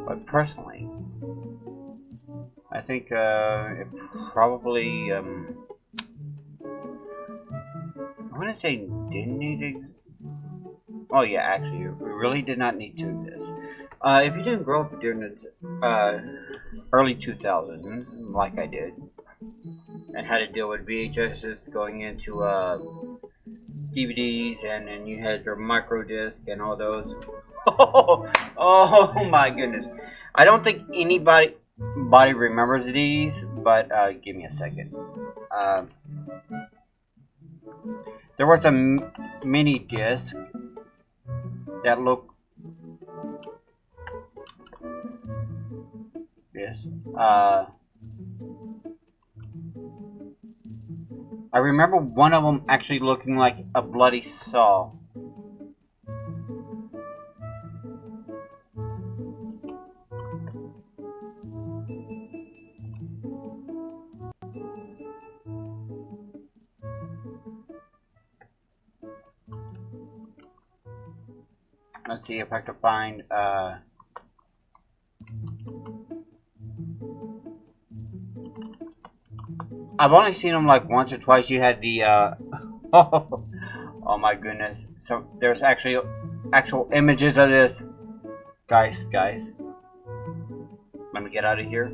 But personally, I think it probably I want to say didn't need to. Oh yeah, actually, we really did not need two of this. If you didn't grow up during the early 2000s, like I did, and had to deal with VHSs going into DVDs, and then you had your micro disc and all those. Oh my goodness! I don't think anybody remembers these, but give me a second. There was a mini disc that looked this. I remember one of them actually looking like a bloody saw. Let's see if I can find I've only seen them like once or twice. You had the oh my goodness. So there's actually actual images of this. Guys. Let me get out of here.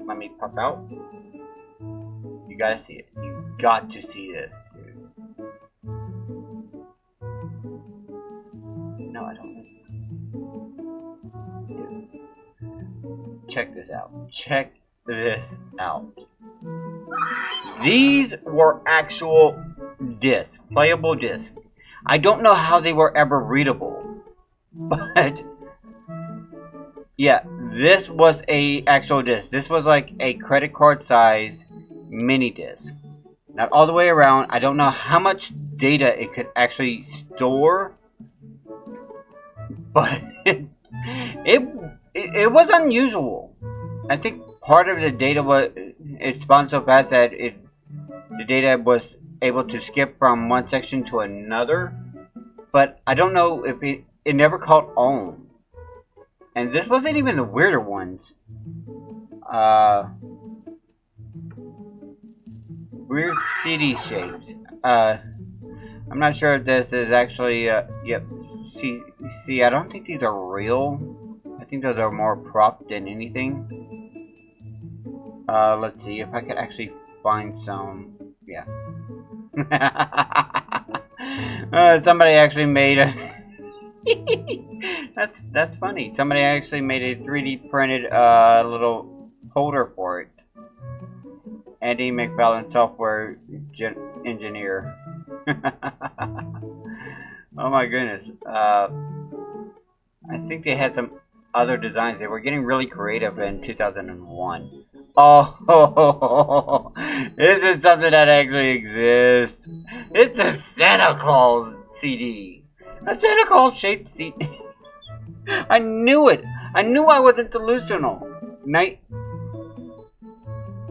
Let me pop out. You gotta see it. You got to see this, dude. No, I don't. Dude. Check this out. Check this out. These were actual discs, playable discs. I don't know how they were ever readable, but yeah, this was a actual disc. This was like a credit card size mini disc. Not all the way around. I don't know how much data it could actually store, but it was unusual. I think part of the data was it spawned so fast that the data was able to skip from one section to another, but I don't know if it never caught on. And this wasn't even the weirder ones. Weird CD shapes. I'm not sure if this is actually yep. See, I don't think these are real. I think those are more prop than anything. Let's see if I could actually find some. Yeah. Somebody actually made a. that's funny. Somebody actually made a 3D printed little holder for it. Andy McFarlane, software engineer. Oh my goodness. I think they had some other designs. They were getting really creative in 2001. Oh, this is something that actually exists. It's a Santa Claus CD. A Santa Claus shaped CD. I knew it. I knew I wasn't delusional.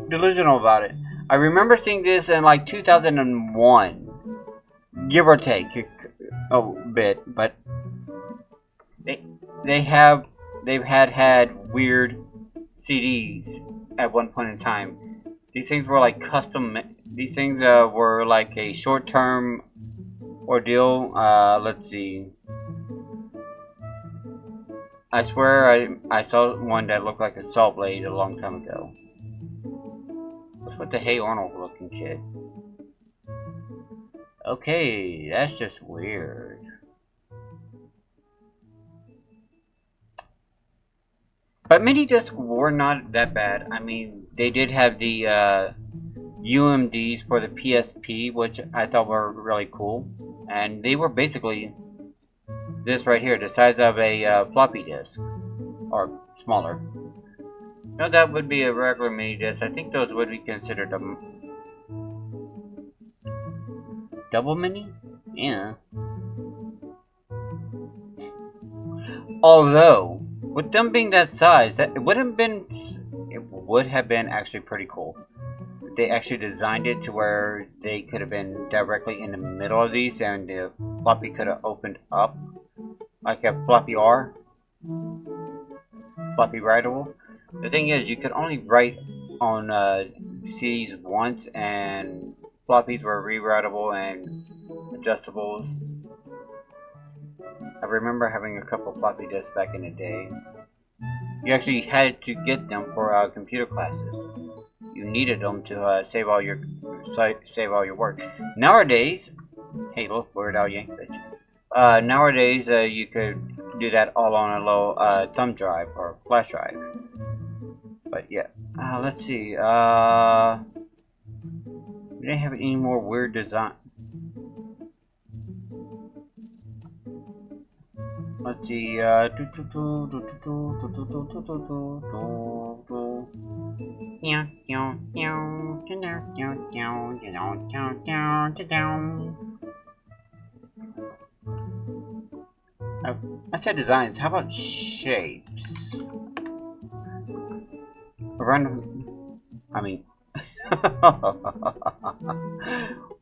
Delusional about it. I remember seeing this in like 2001, give or take a bit, but they've had weird CDs at one point in time. These things were like custom. These things were like a short-term ordeal. Let's see. I swear I saw one that looked like a saw blade a long time ago. What's with the Hey Arnold looking kid? Okay, that's just weird. But mini discs were not that bad. I mean, they did have the UMDs for the PSP, which I thought were really cool. And they were basically this right here, the size of a floppy disk. Or smaller. No, that would be a regular mini disc. I think those would be considered a double mini? Yeah. Although, with them being that size, it would have been actually pretty cool. They actually designed it to where they could have been directly in the middle of these and the floppy could have opened up. like a floppy R, floppy writable. The thing is, you could only write on CDs once, and floppies were rewritable and adjustables. I remember having a couple floppy disks back in the day. You actually had to get them for computer classes. You needed them to save all your work. Nowadays, hey look, Weird Al Yankovic. Nowadays, you could do that all on a little thumb drive or flash drive. But yeah, let's see. We didn't have any more weird design. Let's see. I said designs. How about shapes? Random. I mean.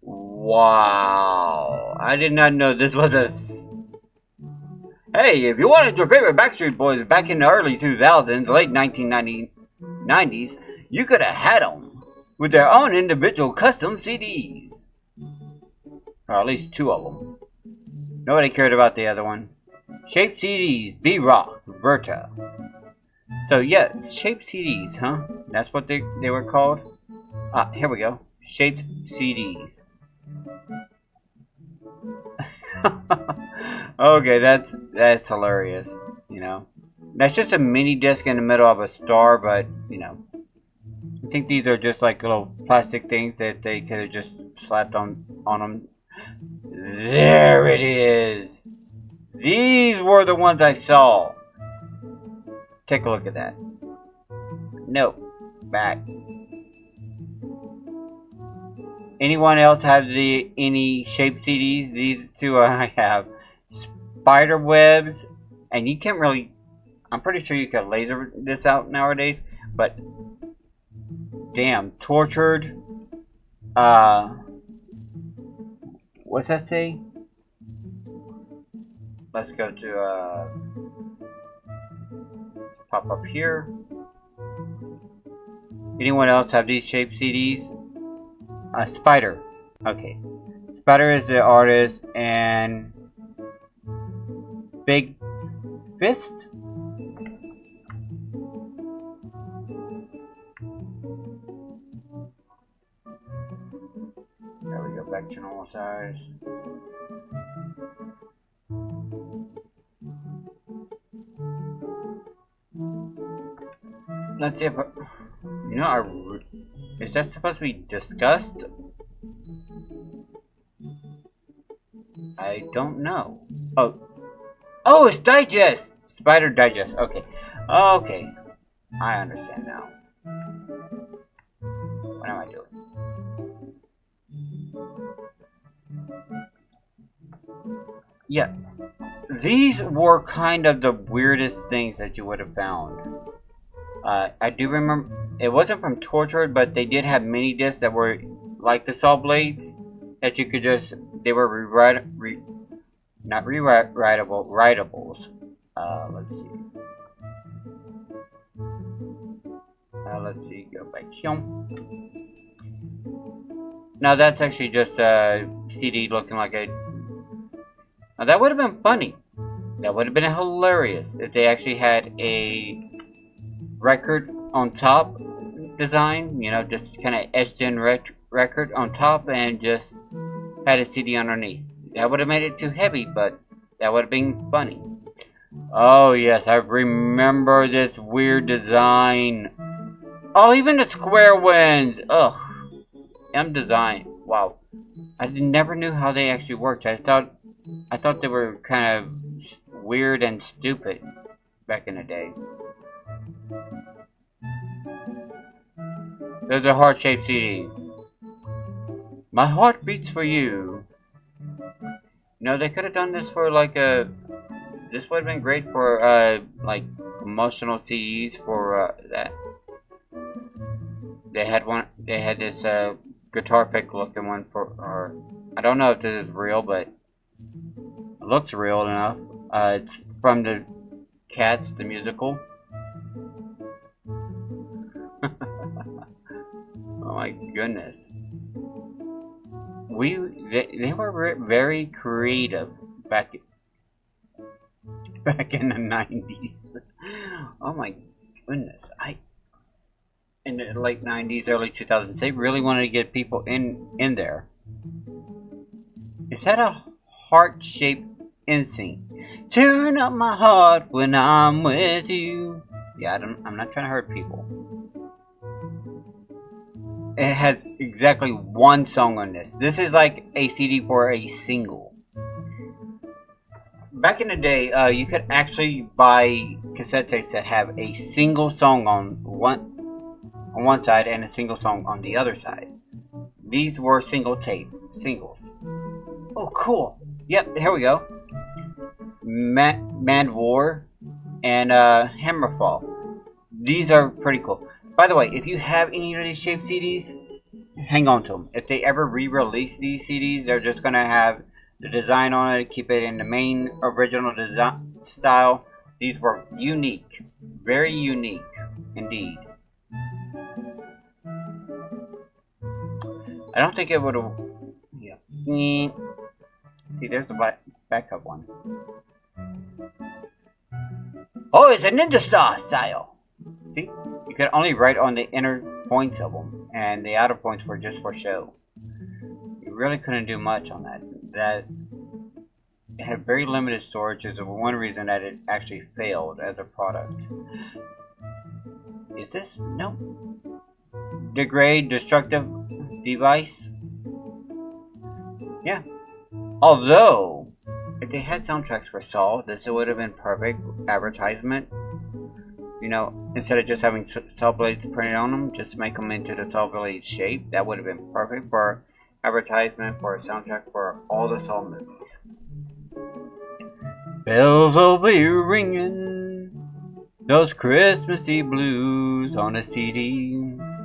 Wow. I did not know this was a. Hey, if you wanted your favorite Backstreet Boys back in the early 2000s, late 1990s, you could have had them with their own individual custom CDs. Or at least two of them. Nobody cared about the other one. Shaped CDs, B-Rock, Verta. So yeah, shaped CDs, huh? That's what they were called? Ah, here we go. Shaped CDs. Okay, that's hilarious, you know. That's just a mini disc in the middle of a star, but, you know. I think these are just like little plastic things that they could have just slapped on them. There it is! These were the ones I saw. Take a look at that. No. Back. Anyone else have any shaped CDs? These two I have. Spider webs, and you can't really. I'm pretty sure you can laser this out nowadays, but damn, tortured. What's that say? Let's go to pop up here. Anyone else have these shaped CDs? Spider. Okay. Spider is the artist, and Big Fist? There we go, back to normal size. Let's see if you know, is that supposed to be discussed? I don't know. Oh, it's Digest! Spider Digest. Okay. Okay. I understand now. What am I doing? Yeah. These were kind of the weirdest things that you would have found. I do remember, it wasn't from Tortured, but they did have mini discs that were like the saw blades that you could just, they were not writables. Let's see. Let's see, go back here. Now that's actually just a CD looking like a. Now that would have been funny. That would have been hilarious if they actually had a record on top design, you know, just kind of etched in record on top and just had a CD underneath. That would have made it too heavy, but that would have been funny. Oh yes, I remember this weird design. Oh, even the square ones. Ugh. M design. Wow. I never knew how they actually worked. I thought they were kind of weird and stupid back in the day. There's a heart-shaped CD. My heart beats for you. No, they could have done this for like a. This would have been great for like emotional CDs for that. They had one. They had this guitar pick looking one for. Or I don't know if this is real, but it looks real enough. It's from the Cats, the musical. Oh my goodness. They were very creative back back in the 90s. Oh my goodness. In the late 90s, early 2000s, they really wanted to get people in there. Is that a heart-shaped instinct? Turn up my heart when I'm with you. Yeah, I'm not trying to hurt people. It has exactly one song on this. This is like a CD for a single. Back in the day, you could actually buy cassette tapes that have a single song on one side and a single song on the other side. These were singles. Oh, cool. Yep, here we go. Man War and Hammerfall. These are pretty cool. By the way, if you have any of these shaped CDs, hang on to them. If they ever re-release these CDs, they're just gonna have the design on it, keep it in the main original design style. These were unique, very unique indeed. I don't think it would have. Yeah. See, there's the backup one. Oh, it's a Ninja Star style. See, you could only write on the inner points of them, and the outer points were just for show. You really couldn't do much on that. That it had very limited storage is one reason that it actually failed as a product. Is this? No. Degrade, destructive device? Yeah. Although, if they had soundtracks for Saw, this would have been perfect advertisement. You know, instead of just having saw blades printed on them, just make them into the saw blade shape. That would have been perfect for advertisement, for a soundtrack for all the Saw movies. Bells will be ringing, those Christmassy blues on a CD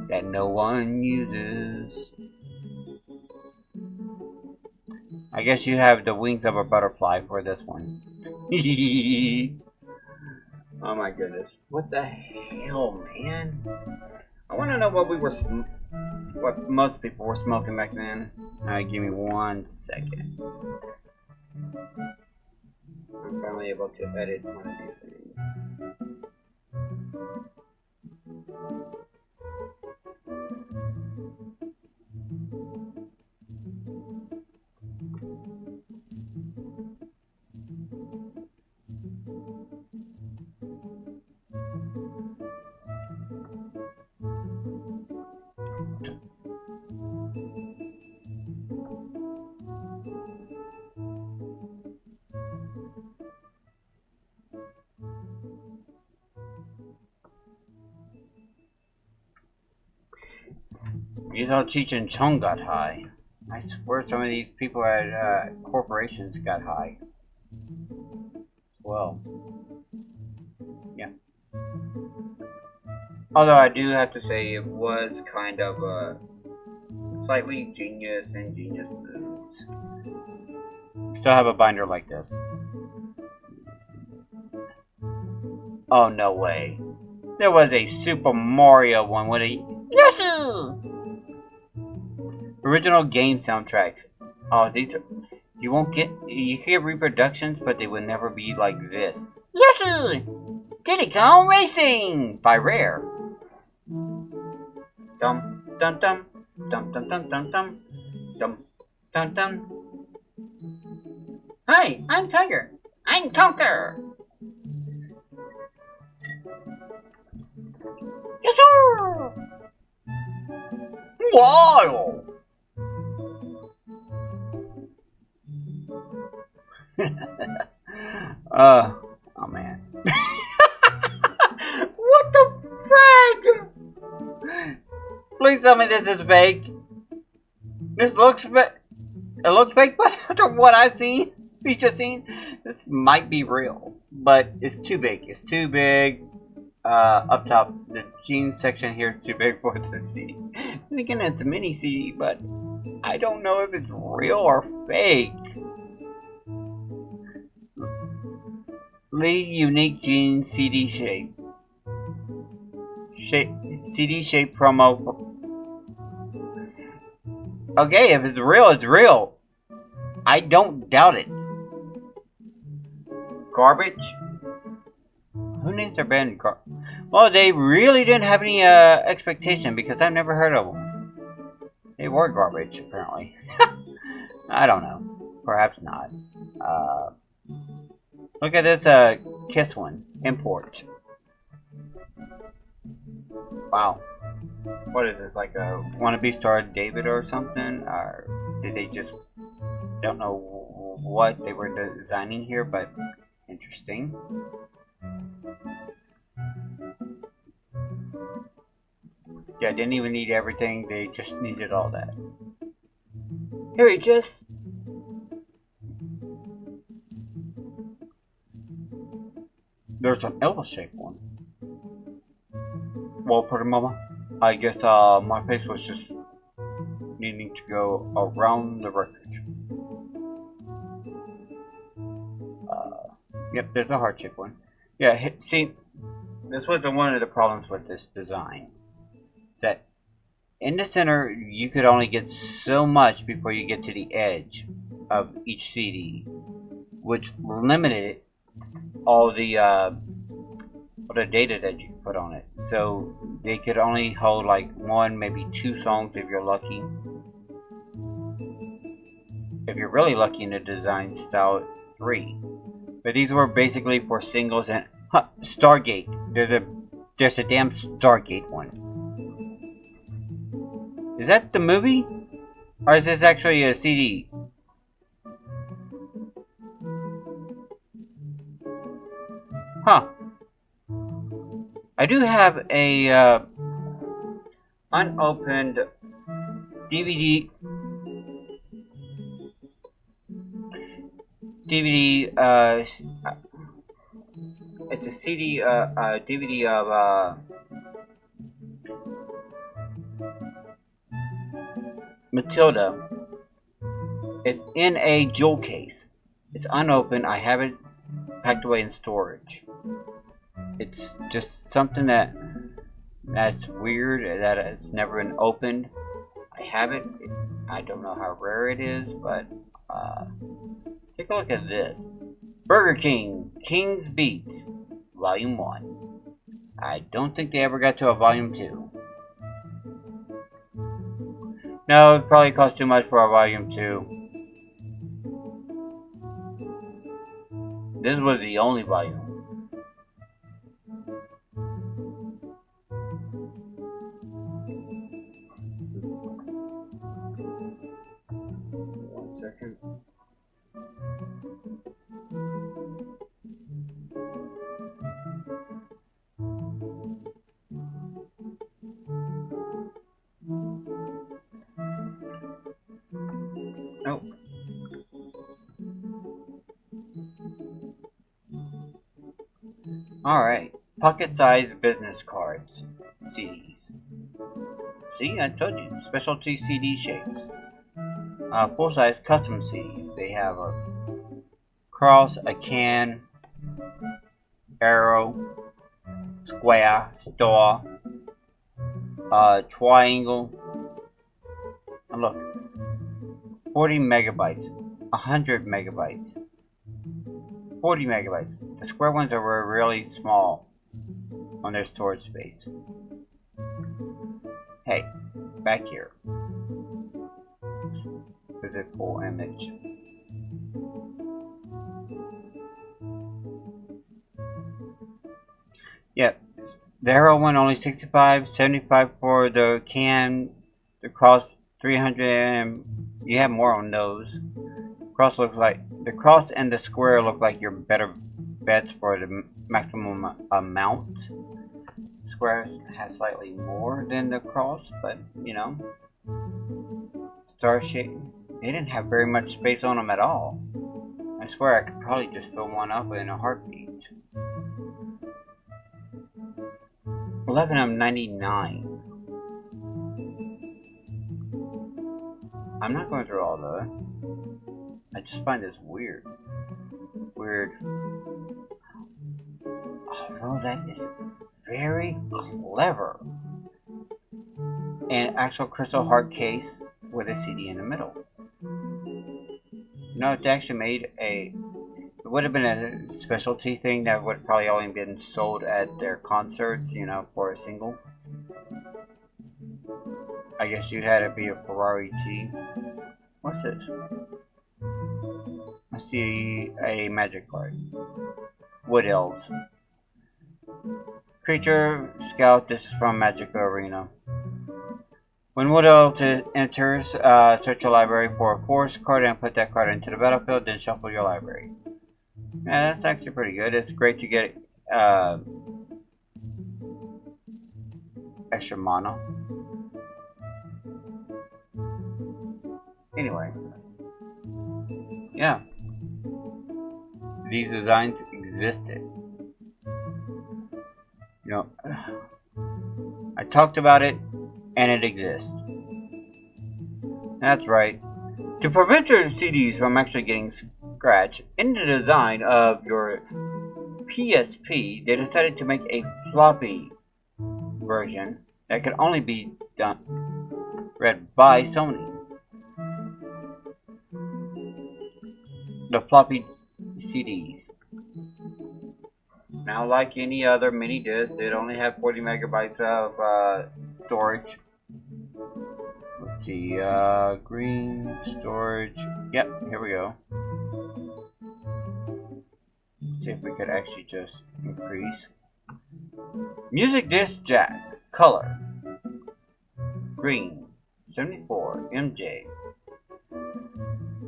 that no one uses. I guess you have the wings of a butterfly for this one. Oh my goodness. What the hell, man? I want to know what what most people were smoking back then. Give me 1 second. I'm finally able to edit one of these things. You know, Cheech and Chong got high. I swear some of these people at corporations got high. Well, yeah. Although I do have to say it was kind of slightly genius and genius moves. Still have a binder like this. Oh, no way. There was a Super Mario one with a Yoshi! Original game soundtracks. Oh, these are, you can get reproductions, but they would never be like this. Yoshi! Diddy Kong Racing! By Rare. Dum dum dum dum dum dum dum dum dum dum dum. Hi, I'm Tiger. I'm Conker. Yes, sir. Wow. Oh man. What the frag? Please tell me this is fake. This looks fake. It looks fake, but after what I've seen, just seen, this might be real. But it's too big. It's too big. Up top, the jeans section here is too big for the CD. And again, it's a mini CD, but I don't know if it's real or fake. unique gene CD CD shape promo. Okay, if it's real, it's real. I don't doubt it. Garbage? Who names their band Well, they really didn't have any expectation because I've never heard of them. They were garbage, apparently. I don't know. Perhaps not. Look at this Kiss one. Import. Wow. What is this, like a wannabe Star David or something? Or did they just don't know what they were designing here, but interesting. Yeah, didn't even need everything, they just needed all that. Here, he just... There's an L-shaped one. Well, pretty mama. I guess my face was just needing to go around the wreckage. Yep, there's a heart-shaped one. Yeah, see, this was one of the problems with this design. That in the center, you could only get so much before you get to the edge of each CD, which limited all the data that you could put on it. So they could only hold like one, maybe two songs if you're lucky. If you're really lucky in the design style, 3. But these were basically for singles and Stargate. There's a damn Stargate one. Is that the movie? Or is this actually a CD? Huh. I do have a unopened DVD it's a CD DVD of Matilda. It's in a jewel case. It's unopened. I have it packed away in storage. It's just something that's weird that it's never been opened. I have it. I don't know how rare it is, but take a look at this. Burger King, King's Beats, Volume 1. I don't think they ever got to a Volume 2. No, it probably cost too much for a Volume 2. This was the only volume. One second. Oh. Alright. Pocket-sized business cards. CDs. See, I told you. Specialty CD shapes. Full-size custom CDs. They have a cross, a can, arrow, square, star, triangle. And look. 40 megabytes. 100 megabytes. 40 megabytes. The square ones are really small on their storage space. Hey, back here. Physical image. Yep. The arrow one only 65, 75 for the can, the cross 300, and you have more on those. Cross looks like the cross and the square look like your better bets for the maximum amount. Square has slightly more than the cross, but you know, star shape. They didn't have very much space on them at all. I swear I could probably just fill one up in a heartbeat. 11 of 99. I'm not going through all of it. I just find this weird. Oh, that is very clever. An actual crystal heart case with a CD in the middle. No, it actually made a... It would have been a specialty thing that would have probably only been sold at their concerts, you know, for a single. I guess you had to be a Ferrari G. What's this? I see a magic card. Wood Elves. Creature Scout, this is from Magic Arena. When Wood Elf enters, search your library for a forest card and put that card into the battlefield, then shuffle your library. Yeah, that's actually pretty good. It's great to get extra mana. Anyway. Yeah. These designs existed. You know, I talked about it, and it exists. That's right. To prevent your CDs from actually getting scratched, in the design of your PSP, they decided to make a floppy version that could only be read by Sony. The floppy CDs. Now, like any other mini disc, it only had 40 megabytes of storage. Let's see, green storage. Yep, here we go. Let's see if we could actually just increase. Music disc jack, color. Green, 74, MJ.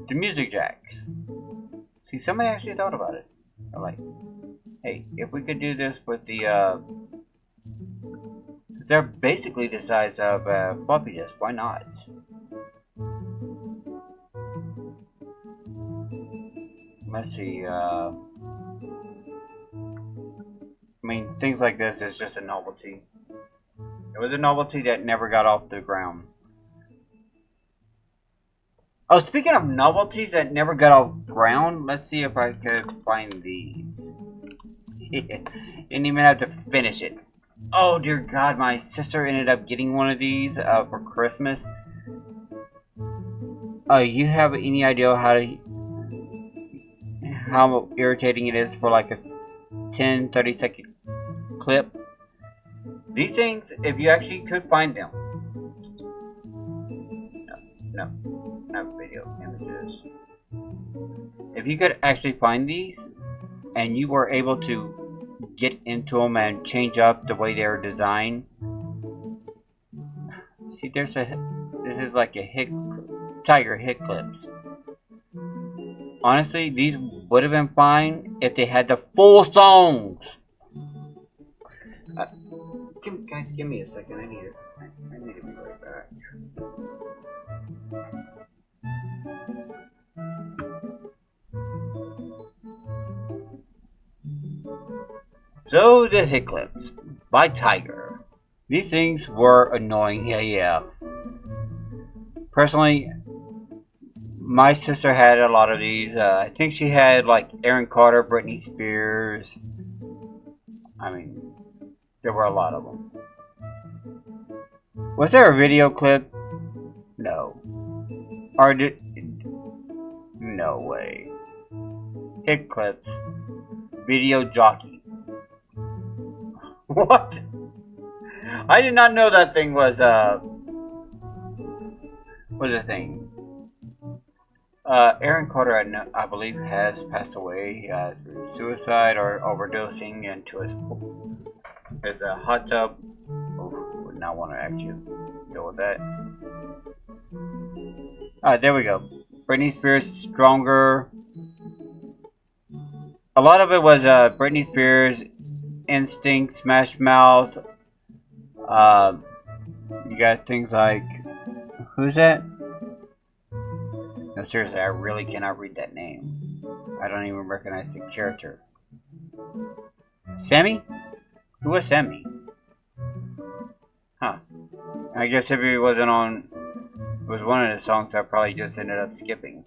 The music jacks. See, somebody actually thought about it. They're like, hey, if we could do this with the, they're basically the size of floppy disk, why not? Let's see, I mean, things like this is just a novelty. It was a novelty that never got off the ground. Oh, speaking of novelties that never got off the ground, let's see if I could find these. Didn't even have to finish it. Oh dear God, my sister ended up getting one of these for Christmas. You have any idea how irritating it is for like a 10-30 second clip? These things, if you actually could find them. No, not video images. If you could actually find these, and you were able to get into them and change up the way they're designed. See, this is like a tiger hit clips. Honestly, these would have been fine if they had the full songs. Guys, give me a second. I need to be right back. So, the hit clips by Tiger. These things were annoying. Yeah. Personally, my sister had a lot of these. I think she had like Aaron Carter, Britney Spears. I mean, there were a lot of them. Was there a video clip? No. No way. Hit clips. Video jockey. What? I did not know that thing was a thing. Aaron Carter, I believe, has passed away through suicide or overdosing into his hot tub. Oof, would not want to actually deal with that. There we go. Britney Spears, Stronger. A lot of it was Britney Spears, Instinct, Smash Mouth. You got things like, who's that? No, seriously, I really cannot read that name. I don't even recognize the character. Sammy? Who was Sammy? Huh. I guess if it wasn't on... It was one of the songs I probably just ended up skipping.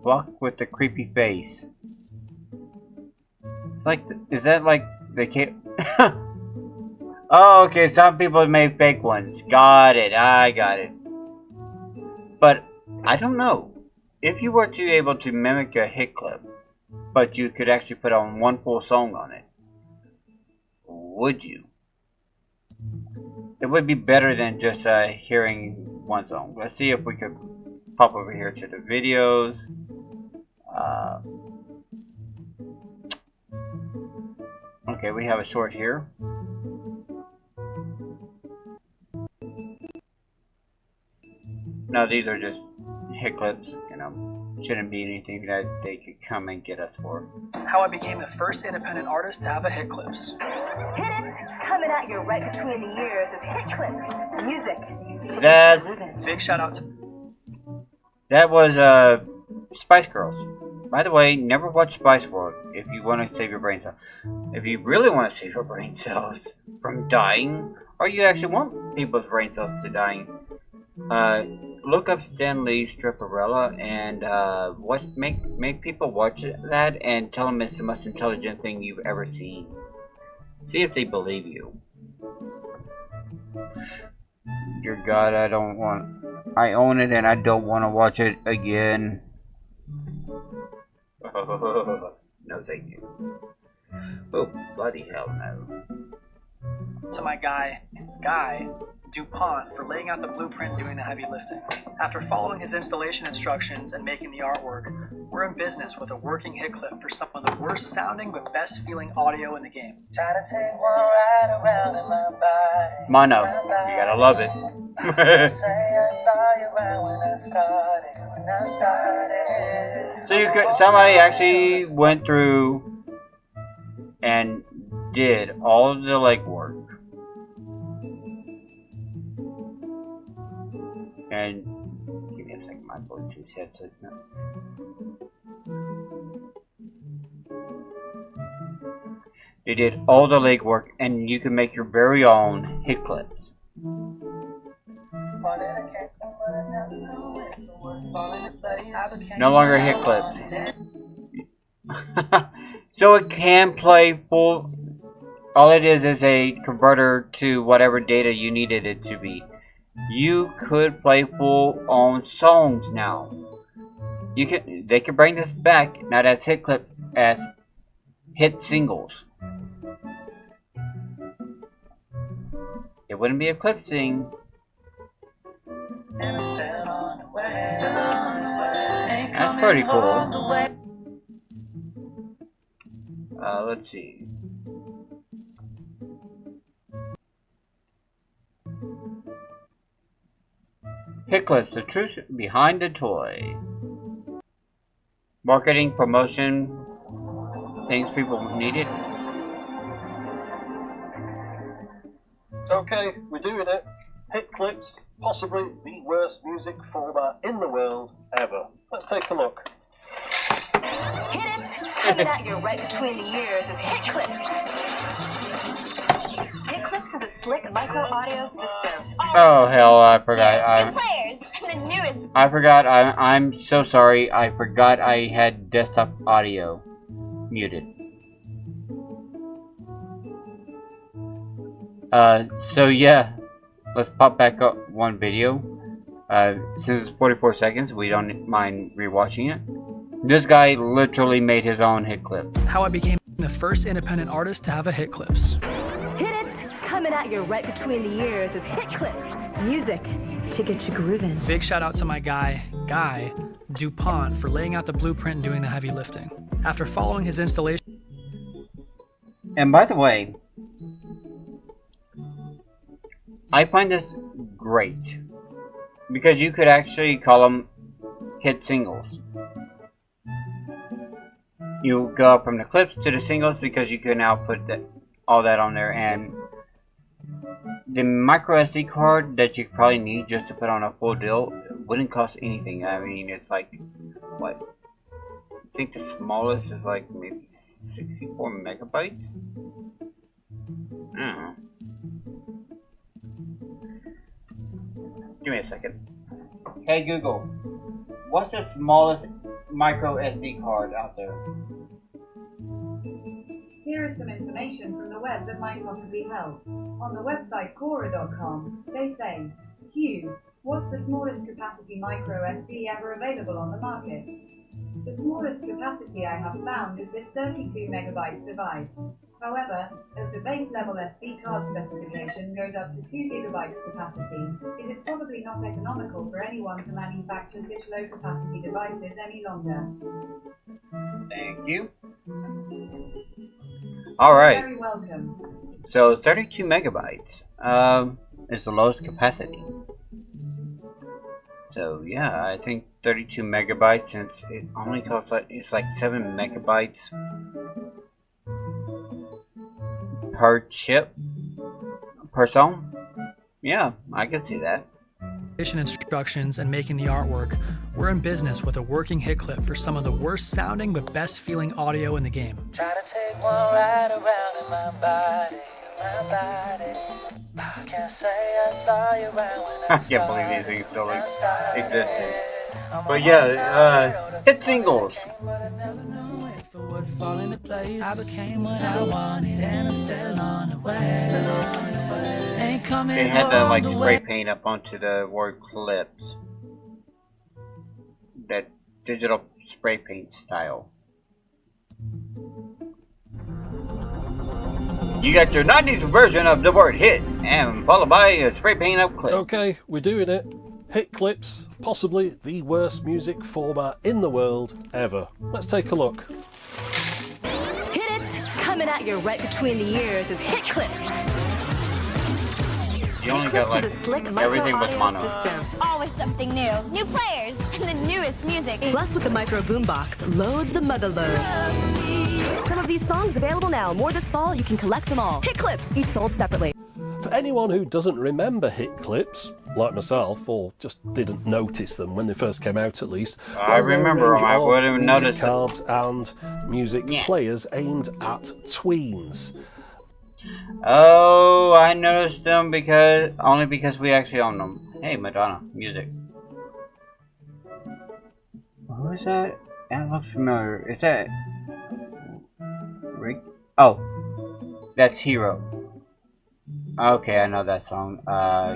block with the creepy face. It's like, is that like the kid? Oh, okay. Some people made fake ones. Got it. I got it. But I don't know. If you were to be able to mimic a hit clip, but you could actually put on one full song on it, would you? It would be better than just hearing one song. Let's see if we could pop over here to the videos. Okay, we have a short here. No, these are just hit clips, you know. Shouldn't be anything that they could come and get us for. How I became the first independent artist to have a hit clips. Hit it! Coming at you right between the ears of hit clips, music. That's... Big shout out to... That was, Spice Girls. By the way, never watch Spice World if you want to save your brain cells. If you really want to save your brain cells from dying, or you actually want people's brain cells to dying, look up Stan Lee's Stripperella and make people watch that and tell them it's the most intelligent thing you've ever seen. See if they believe you. Dear God, I own it and I don't want to watch it again. No, thank you. Oh, bloody hell no. To my guy DuPont for laying out the blueprint and doing the heavy lifting. After following his installation instructions and making the artwork, we're in business with a working hit clip for some of the worst sounding but best feeling audio in the game. Try to take one ride around in my body. Mono, you gotta love it. So somebody actually went through and did all of the legwork. And give me a second, my Bluetooth headset now. They did all the legwork, and you can make your very own hit clips. No longer hit clips. So it can play full. All it is a converter to whatever data you needed it to be. You could play full-on songs now. They can bring this back, not as hit clips, as hit singles. It wouldn't be a clip sing. That's pretty cool. Let's see. Hit clips, the truth behind the toy. Marketing, promotion, things people needed. Okay, we're doing it. Hit clips, possibly the worst music format in the world ever. Let's take a look. Hit it! Coming at you right between the ears of hit clips. Hit clips is a slick micro audio system. Oh hell, I forgot. New players, the newest. I forgot. I'm so sorry. I forgot I had desktop audio muted. So yeah, let's pop back up one video. Since it's 44 seconds, we don't mind rewatching it. This guy literally made his own hit clip. How I became the first independent artist to have a hit clips. Hit it! Coming at you right between the ears of hit clips, music to get you grooving. Big shout out to my guy DuPont for laying out the blueprint and doing the heavy lifting. After following his installation. And by the way, I find this great because you could actually call them hit singles. You go up from the clips to the singles because you can now put all that on there, and the micro SD card that you probably need just to put on a full deal wouldn't cost anything. I mean, it's like, what? I think the smallest is like maybe 64 megabytes? I don't know. Give me a second. Hey Google, what's the smallest micro SD card out there. Here is some information from the web that might possibly help. On the website Quora.com, they say, Q, what's the smallest capacity micro SD ever available on the market? The smallest capacity I have found is this 32 megabytes device. However, as the base level SD card specification goes up to 2 gigabytes capacity, it is probably not economical for anyone to manufacture such low capacity devices any longer. Thank you. Alright. You're very welcome. So 32 megabytes is the lowest capacity. So yeah, I think 32 megabytes, since it only costs like, it's like 7 megabytes per chip per song. Yeah, I can see that. Instructions and making the artwork, we're in business with a working hit clip for some of the worst sounding but best feeling audio in the game. Try to take one ride around in my body. I can't say I saw you around when I can't believe these things still existed. But yeah, hit singles. I became what I wanted and I'm still on the way. Ain't coming They had the like spray paint up onto the word clips. That digital spray paint style. You got your 90s version of the word hit, and followed by a spray paint up clip. Okay, we're doing it. Hit clips, possibly the worst music format in the world ever. Let's take a look. Hit it! Coming at you right between the ears is hit clips. You only got like everything but mono. Always something new. New players and the newest music. Plus, with the micro boombox, loads the mother load. Some of these songs available now. More this fall, you can collect them all. Hit clips, each sold separately. For anyone who doesn't remember hit clips, like myself, or just didn't notice them when they first came out at least, I remember them. I would have music noticed cards and music players aimed at tweens. Oh, I noticed them only because we actually own them. Hey, Madonna, music. Who is that? That looks familiar. Is that Rick? Oh, that's Hero. Okay, I know that song.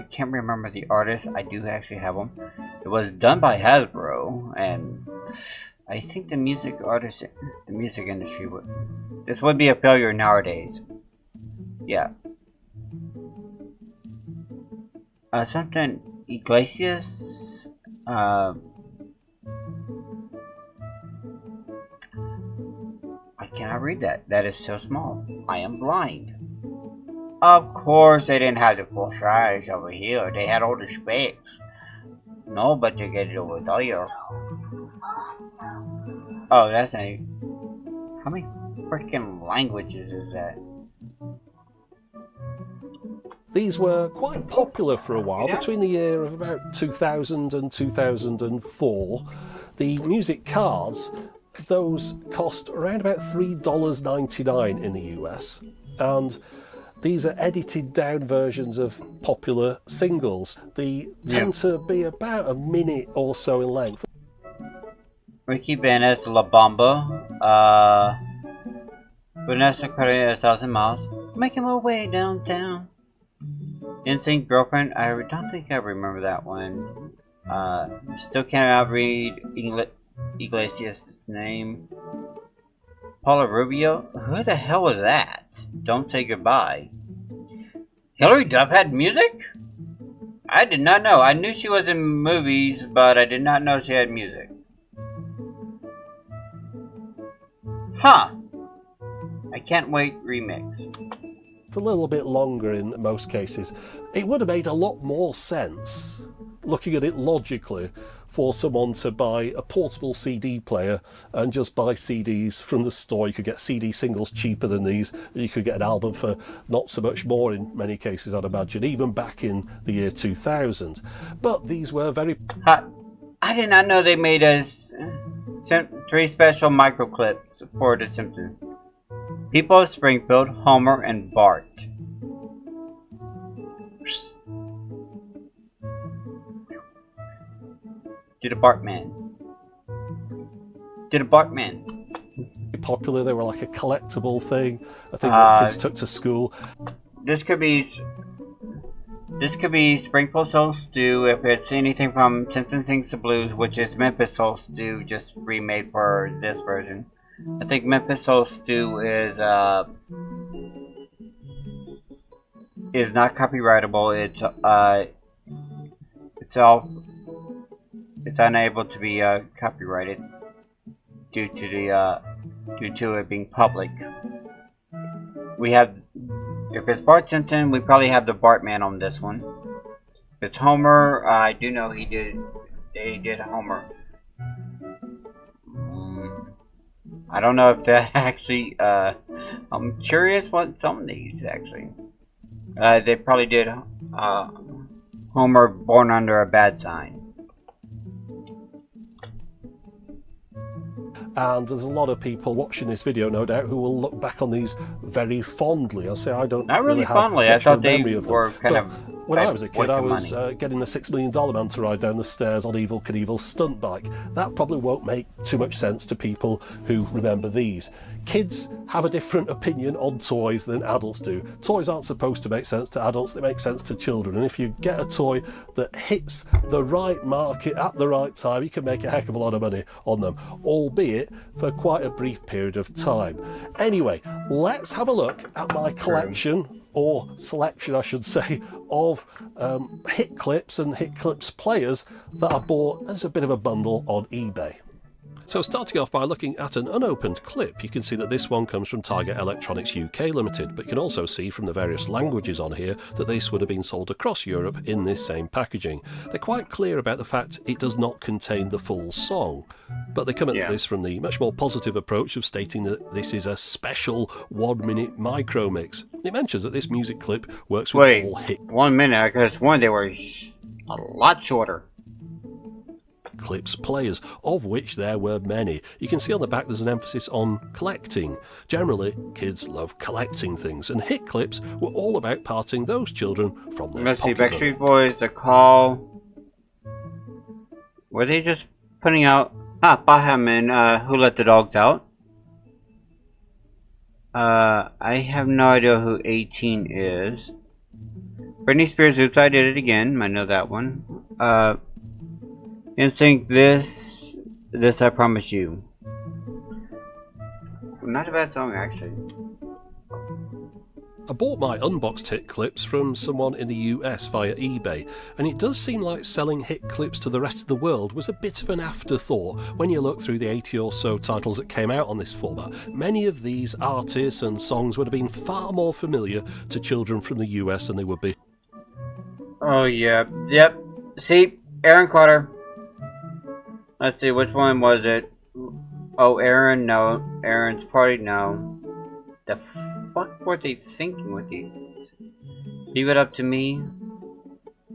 Can't remember the artist. I do actually have them. It was done by Hasbro, and I think the music industry this would be a failure nowadays. Yeah. Something Iglesias. I cannot read that. That is so small. I am blind. Of course, they didn't have the full size over here. They had all the specs. No, but you get it over there. Oh, that's a. How many freaking languages is that? These were quite popular for a while, between the year of about 2000 and 2004. The music cards, those cost around about $3.99 in the US, and these are edited down versions of popular singles. They tend to be about a minute or so in length. Ricky Bennett's La Bamba, Vanessa Carey, 1,000 Miles, Making My Way Downtown. NSYNC Girlfriend, I don't think I remember that one. Still cannot read Iglesias' name. Paula Rubio? Who the hell was that? Don't Say Goodbye. Hilary Duff had music? I did not know. I knew she was in movies, but I did not know she had music. Huh. I Can't Wait remix. A little bit longer in most cases. It would have made a lot more sense, looking at it logically, for someone to buy a portable CD player and just buy CDs from the store. You could get CD singles cheaper than these, and you could get an album for not so much more in many cases, I'd imagine, even back in the year 2000. But these were very... I did not know they made us 3 special micro clips for The Simpsons. People of Springfield, Homer, and Bart. To the Bartman. did a Bartman. Popular, they were like a collectible thing. I think that kids took to school. This could be Springfield Soul Stew if it's anything from Simpson Sings the Blues, which is Memphis Soul Stew, just remade for this version. I think Memphis Soul Stew is not copyrightable. It's unable to be copyrighted due to it being public. We have, if it's Bart Simpson, we probably have the Bartman on this one. If it's Homer, I do know they did Homer. I don't know if that actually, I'm curious what some of these actually. They probably did Homer Born Under a Bad Sign. And there's a lot of people watching this video, no doubt, who will look back on these very fondly. I'll say I don't Not really have fondly. much I of thought a they memory of them. were kind But of when I was a kid, I was money. getting the $6 Million Man to ride down the stairs on Evel Knievel's stunt bike. That probably won't make too much sense to people who remember these. Kids have a different opinion on toys than adults do. Toys aren't supposed to make sense to adults, they make sense to children. And if you get a toy that hits the right market at the right time, you can make a heck of a lot of money on them, albeit for quite a brief period of time. Anyway, let's have a look at my collection, or selection I should say, of hit clips and hit clips players that I bought as a bit of a bundle on eBay. So starting off by looking at an unopened clip, you can see that this one comes from Tiger Electronics UK Limited, but you can also see from the various languages on here that this would have been sold across Europe in this same packaging. They're quite clear about the fact it does not contain the full song, but they come at this from the much more positive approach of stating that this is a special 1-minute micro mix. It mentions that this music clip works with all hit 1 minute, because they were a lot shorter. Clips players, of which there were many. You can see on the back there's an emphasis on collecting. Generally, kids love collecting things, and hit clips were all about parting those children from their Let's see, pocketbook. Backstreet Boys, The Call. Were they just putting out Bahaman, Who Let the Dogs Out? I have no idea who 18 is. Britney Spears, Oops, I Did It Again. I know that one. Instinct, this I Promise You. Not a bad song, actually. I bought my unboxed hit clips from someone in the US via eBay, and it does seem like selling hit clips to the rest of the world was a bit of an afterthought when you look through the 80 or so titles that came out on this format. Many of these artists and songs would have been far more familiar to children from the US than they would be. Oh, yeah. Yep. See, Aaron Carter. Let's see, which one was it? Oh, Aaron, no. Aaron's Party, no. The fuck were they thinking with these? Leave It Up to Me.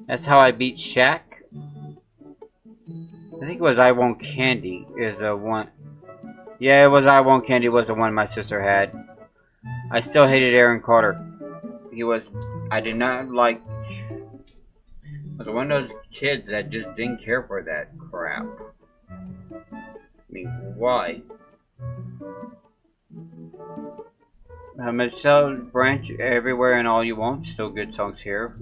That's How I Beat Shaq. I think it was I Want Candy is the one. Yeah, it was I Want Candy was the one my sister had. I still hated Aaron Carter. I did not like... I was one of those kids that just didn't care for that crap. I mean, why? Michelle Branch, Everywhere and All You Want, still good songs here.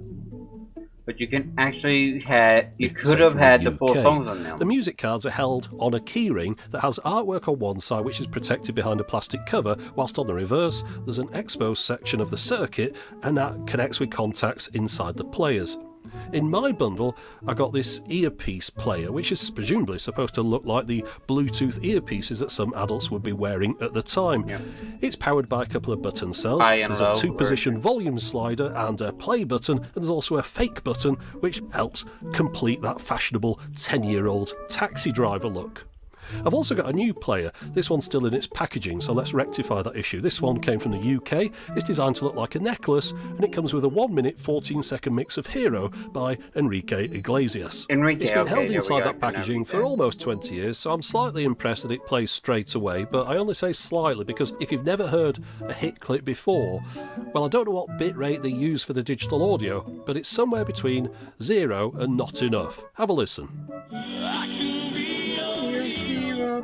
But you can actually could have had the full songs on them. The music cards are held on a keyring that has artwork on one side which is protected behind a plastic cover, whilst on the reverse there's an exposed section of the circuit, and that connects with contacts inside the players. In my bundle, I got this earpiece player, which is presumably supposed to look like the Bluetooth earpieces that some adults would be wearing at the time. Yeah. It's powered by a couple of button cells. There's a 2-position volume slider and a play button, and there's also a fake button, which helps complete that fashionable 10-year-old taxi driver look. I've also got a new player. This one's still in its packaging, so let's rectify that issue. This one came from the UK. It's designed to look like a necklace, and it comes with a 1-minute, 14-second mix of Hero by Enrique Iglesias. It's been held inside that packaging for almost 20 years, so I'm slightly impressed that it plays straight away, but I only say slightly because if you've never heard a hit clip before, well, I don't know what bitrate they use for the digital audio, but it's somewhere between 0 and not enough. Have a listen.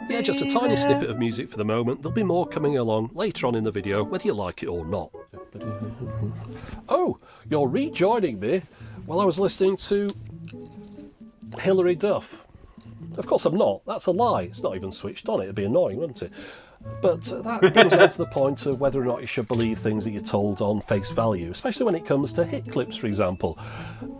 Yeah, just a tiny snippet of music for the moment. There'll be more coming along later on in the video, whether you like it or not. Oh, you're rejoining me while I was listening to Hilary Duff. Of course I'm not. That's a lie. It's not even switched on. It'd be annoying, wouldn't it? But that brings me on to the point of whether or not you should believe things that you're told on face value, especially when it comes to hit clips, for example.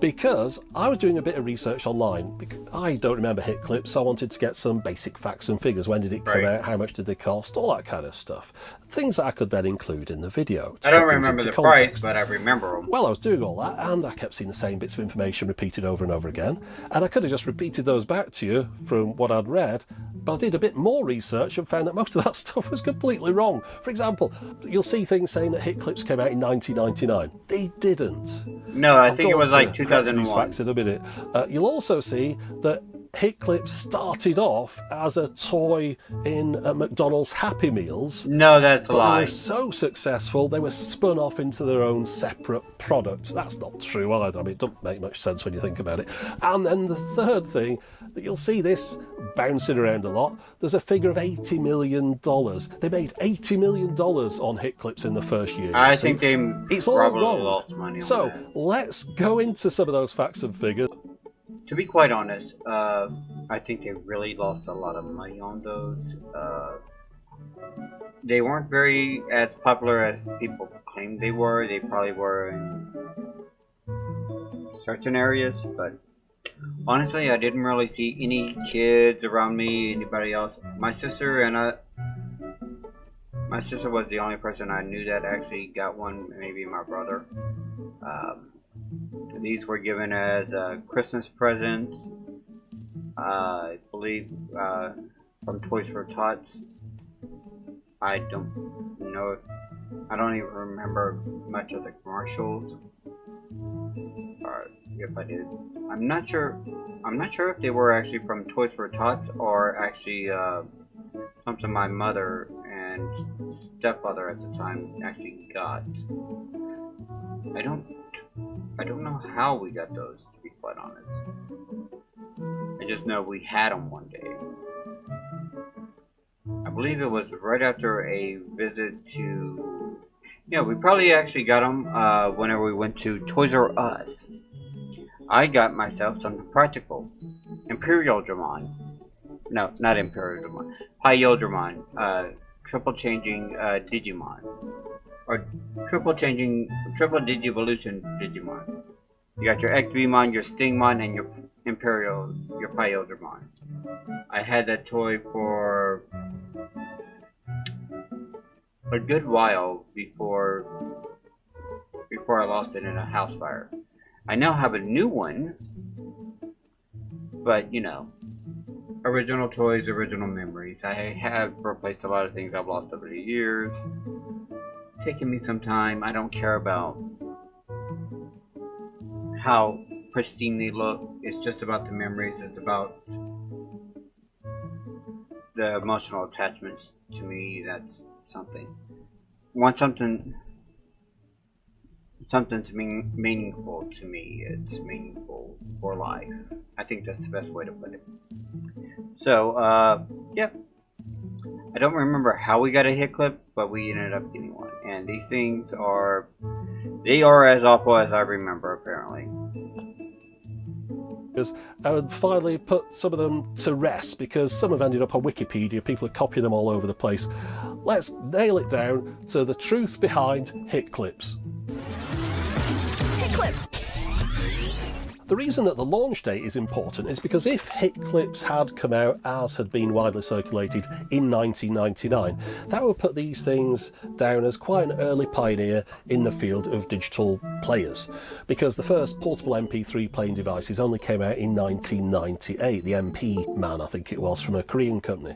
Because I was doing a bit of research online. I don't remember hit clips, so I wanted to get some basic facts and figures. When did it come out? How much did they cost? All that kind of stuff. Things that I could then include in the video. I don't remember the price, but I remember them. Well, I was doing all that, and I kept seeing the same bits of information repeated over and over again. And I could have just repeated those back to you from what I'd read, but I did a bit more research and found that most of that stuff was completely wrong. For example, you'll see things saying that hit clips came out in 1999. They didn't. No, I think it was like 2001. These facts in a minute. You'll also see that hit clips started off as a toy in McDonald's Happy Meals. No, that's a lie. They were so successful, they were spun off into their own separate product. That's not true either. I mean, it doesn't make much sense when you think about it. And then the third thing, that you'll see this bouncing around a lot, there's a figure of $80 million. They made $80 million on hit clips in the first year. I think they probably lost money on that. So let's go into some of those facts and figures. To be quite honest, I think they really lost a lot of money on those. They weren't very as popular as people claimed they were. They probably were in certain areas, but honestly, I didn't really see any kids around me, anybody else. My sister was the only person I knew that actually got one, maybe my brother. These were given as Christmas presents, I believe, from Toys for Tots. I don't know. I don't even remember much of the commercials, or if I did. I'm not sure if they were actually from Toys for Tots or actually something my mother and stepfather at the time actually got. I don't know how we got those, to be quite honest. I just know we had them one day. I believe it was right after a visit to... Yeah, we probably actually got them whenever we went to Toys R Us. I got myself something practical. Imperial Dramon. No, not Imperial Dramon. Pyodramon. Triple changing Digimon. Or triple Digivolution Digimon. You got your XVmon, your Stingmon, and your Pyodramon. I had that toy for a good while before I lost it in a house fire. I now have a new one, but you know, original toys, original memories. I have replaced a lot of things I've lost over the years. Taking me some time. I don't care about how pristine they look. It's just about the memories. It's about the emotional attachments to me. That's something. Want something to meaningful to me. It's meaningful for life. I think that's the best way to put it. So, yeah. I don't remember how we got a hit clip, but we ended up getting one. And these things are as awful as I remember, apparently. Because I would finally put some of them to rest, because some have ended up on Wikipedia. People are copying them all over the place. Let's nail it down to the truth behind hit clips. Hit clips. The reason that the launch date is important is because if hit clips had come out as had been widely circulated in 1999, that would put these things down as quite an early pioneer in the field of digital players, because the first portable MP3 playing devices only came out in 1998. The MP Man, I think it was, from a Korean company.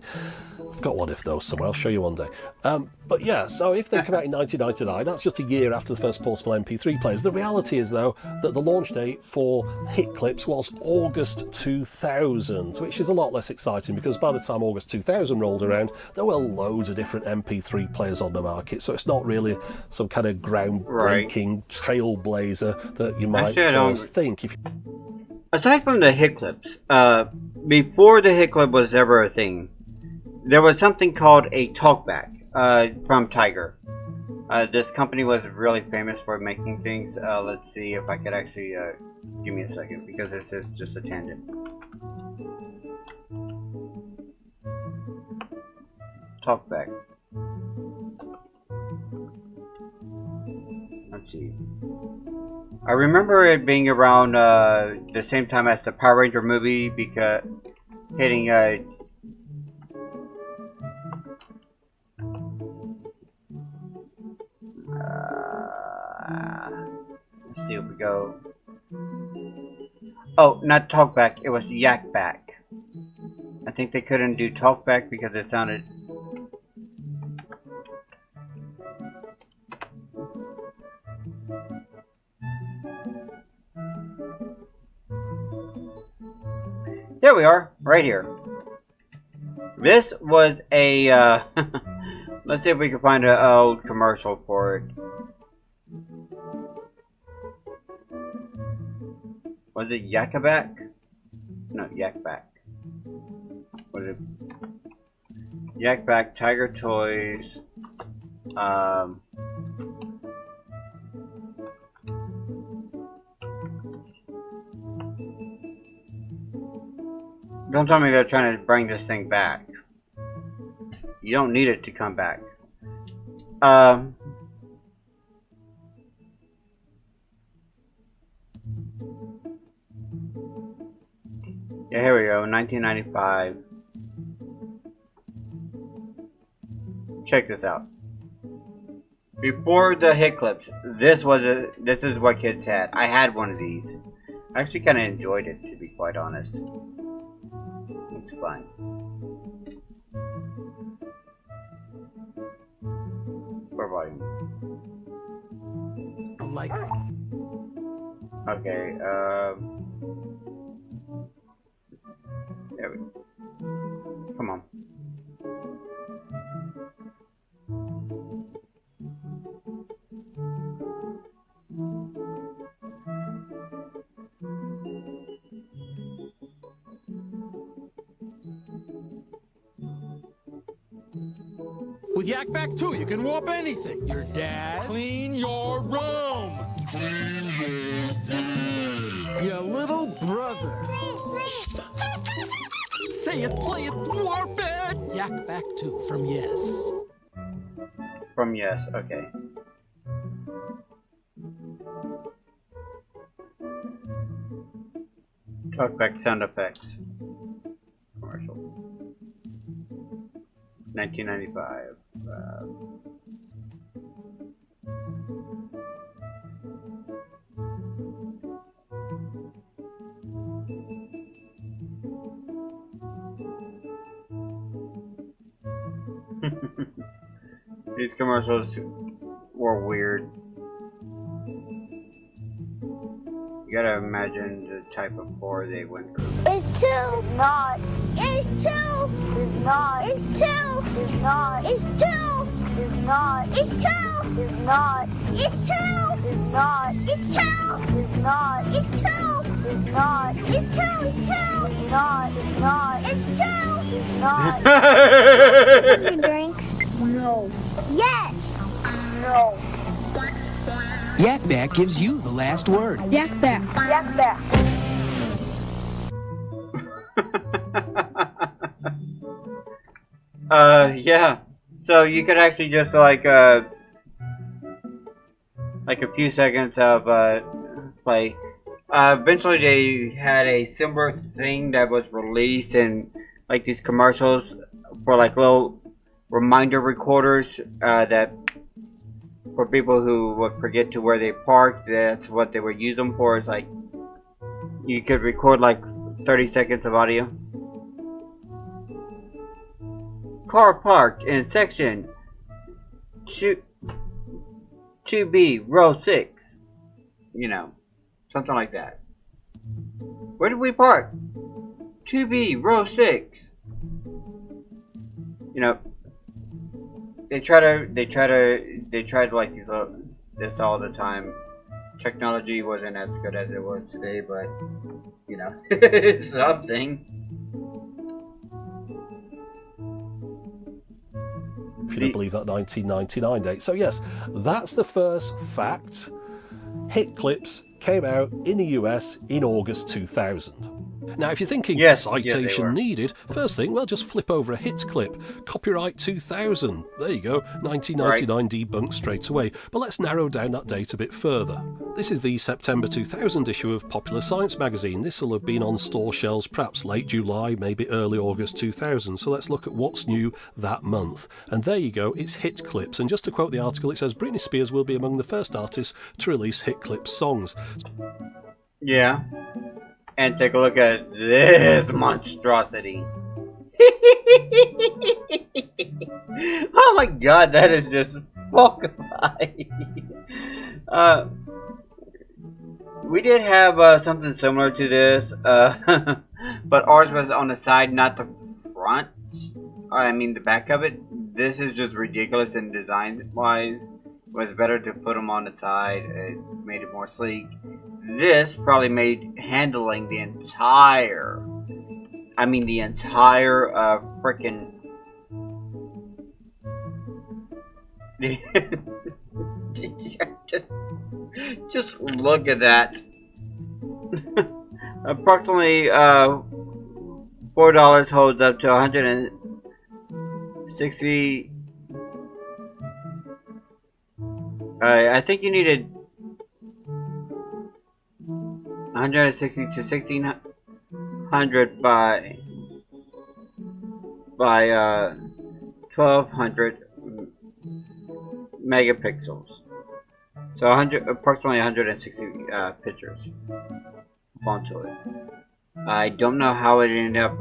I've got one of those somewhere, I'll show you one day. But yeah, so if they come out in 1999, that's just a year after the first portable MP3 players. The reality is, though, that the launch date for hit clips was August 2000, which is a lot less exciting, because by the time August 2000 rolled around, there were loads of different MP3 players on the market, so it's not really some kind of groundbreaking trailblazer that you might first think. Aside from the hit clips, before the hit clip was ever a thing, there was something called a talkback from Tiger. This company was really famous for making things. Let's see if I could actually give me a second because this is just a tangent. Talkback. Let's see. I remember it being around the same time as the Power Ranger movie because hitting let's see if we go. Oh, not talkback, it was yakback. I think they couldn't do talkback because it sounded. Here we are, right here. This was a, let's see if we can find an old commercial for it. Was it Yakaback? No, Yakback. What is it? Yakback, Tiger Toys. Don't tell me they're trying to bring this thing back. You don't need it to come back. Yeah, here we go, 1995. Check this out. Before the hit clips, this is what kids had. I had one of these. I actually kind of enjoyed it, to be quite honest. It's fun. For volume. Like. Okay, there we go. Come on. With Yakback 2, you can warp anything. Your dad. Clean your room. Clean your room. Your little brother. Say it, play it, warp it. Yakback 2 from Yes. From Yes, okay. Talkback sound effects. Commercial. 1995. These commercials were weird. You gotta imagine the type of horror they went through. It's two. It's not. It's two. It's not. It's two. It's not. It's two. It's not. It's two. It's not. It's two. It's not. It's two. It's not. It's two. It's not. It's two. It's two. It's not. It's not. It's two. It's not. Can you drink? No. Yes. No. Yakback gives you the last word. Yakback. Yakback. Yeah. So you could actually just like a few seconds of play. Eventually they had a similar thing that was released in like these commercials for like little reminder recorders that for people who would forget to where they parked. That's what they would use them for. It's like you could record like 30 seconds of audio. Car parked in section 2B, row 6. You know, something like that. Where did we park? 2B, row 6. You know, they try to like this all the time. Technology wasn't as good as it was today, but you know, it's something. if you don't believe that 1999 date. So yes, that's the first fact. Hit Clips came out in the US in August 2000. Now, if you're thinking citation needed, first thing, well, just flip over a hit clip. Copyright 2000. There you go. 1999 debunked straight away. But let's narrow down that date a bit further. This is the September 2000 issue of Popular Science magazine. This will have been on store shelves perhaps late July, maybe early August 2000. So let's look at what's new that month. And there you go, it's Hit Clips. And just to quote the article, it says Britney Spears will be among the first artists to release Hit Clips songs. Yeah. And take a look at this monstrosity. Oh my god, that is just fucking we did have something similar to this, but ours was on the side, not the front. I mean the back of it. This is just ridiculous in design wise. It was better to put them on the side. It made it more sleek. This probably made handling the entire freaking just look at that. Approximately $4 holds up to 160. I think you needed 160 to 1600 by 1200 megapixels. So approximately 160 pictures onto it. I don't know how it ended up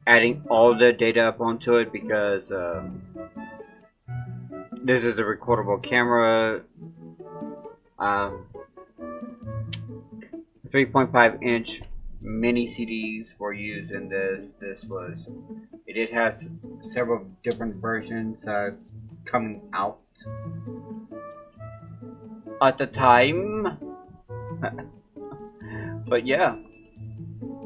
adding all the data up onto it, because this is a recordable camera. 3.5 inch mini CDs were used in this. It did have several different versions coming out at the time. But yeah.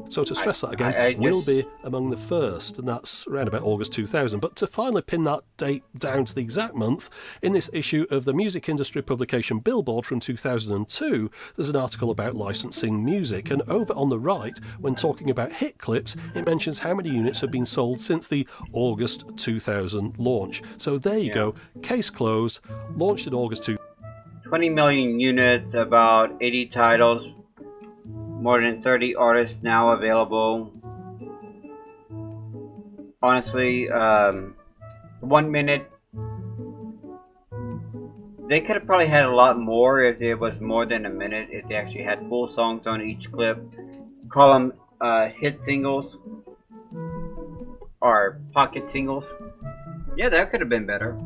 So to stress that again, will be among the first, and that's around about August 2000. But to finally pin that date down to the exact month, in this issue of the music industry publication Billboard from 2002, there's an article about licensing music. And over on the right, when talking about hit clips, it mentions how many units have been sold since the August 2000 launch. So there you go, case closed, launched in August 2000. 20 million units, about 80 titles. More than 30 artists now available. Honestly, 1 minute. They could have probably had a lot more if it was more than a minute. If they actually had full songs on each clip. Call them hit singles. Or pocket singles. Yeah, that could have been better.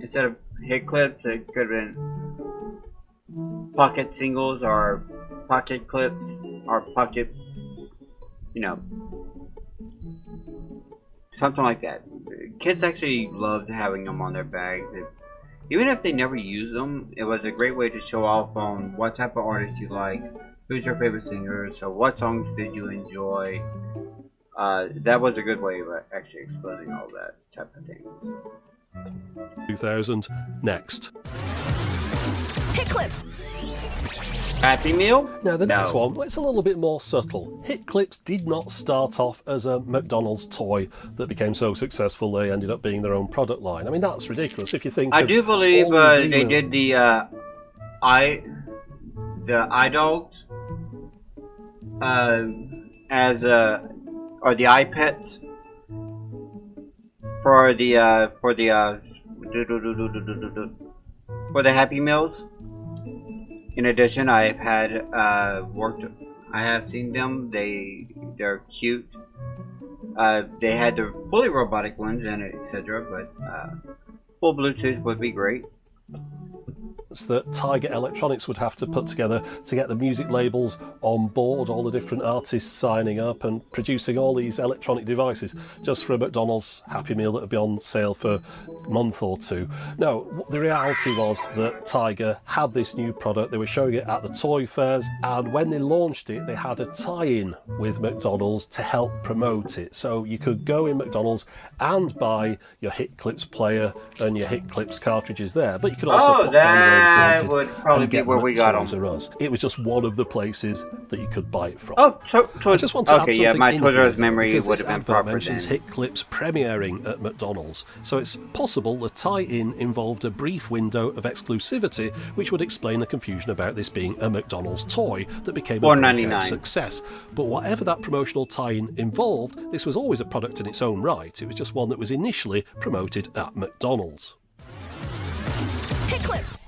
Instead of hit clips, it could have been pocket singles or pocket clips. Or pocket, something like that. Kids actually loved having them on their bags. Even if they never use them, it was a great way to show off on what type of artist you like, who's your favorite singer, so what songs did you enjoy. That was a good way of actually exposing all that type of things. 2000, next. Hit clip. Happy Meal? Now the next one, it's a little bit more subtle. Hit Clips did not start off as a McDonald's toy that became so successful they ended up being their own product line. I mean, that's ridiculous if you think. I do believe they did the iDogs as or the iPets for the Happy Meals. In addition, I have seen them. They're cute. They had the fully robotic ones and etc. But full Bluetooth would be great. that Tiger Electronics would have to put together to get the music labels on board, all the different artists signing up and producing all these electronic devices just for a McDonald's Happy Meal that would be on sale for a month or two. No, the reality was that Tiger had this new product. They were showing it at the toy fairs, and when they launched it, they had a tie-in with McDonald's to help promote it. So you could go in McDonald's and buy your Hit Clips player and your Hit Clips cartridges there, but you could also pop down that would probably be where we got them. It was just one of the places that you could buy it from. Oh, so I just want to add okay, yeah, my in Toys R Us here, memory because would this have been advert proper mentions then. Hit Clips premiering at McDonald's, so it's possible the tie-in involved a brief window of exclusivity, which would explain the confusion about this being a McDonald's toy that became a breakout success. But whatever that promotional tie-in involved, this was always a product in its own right. It was just one that was initially promoted at McDonald's. Hit Clips.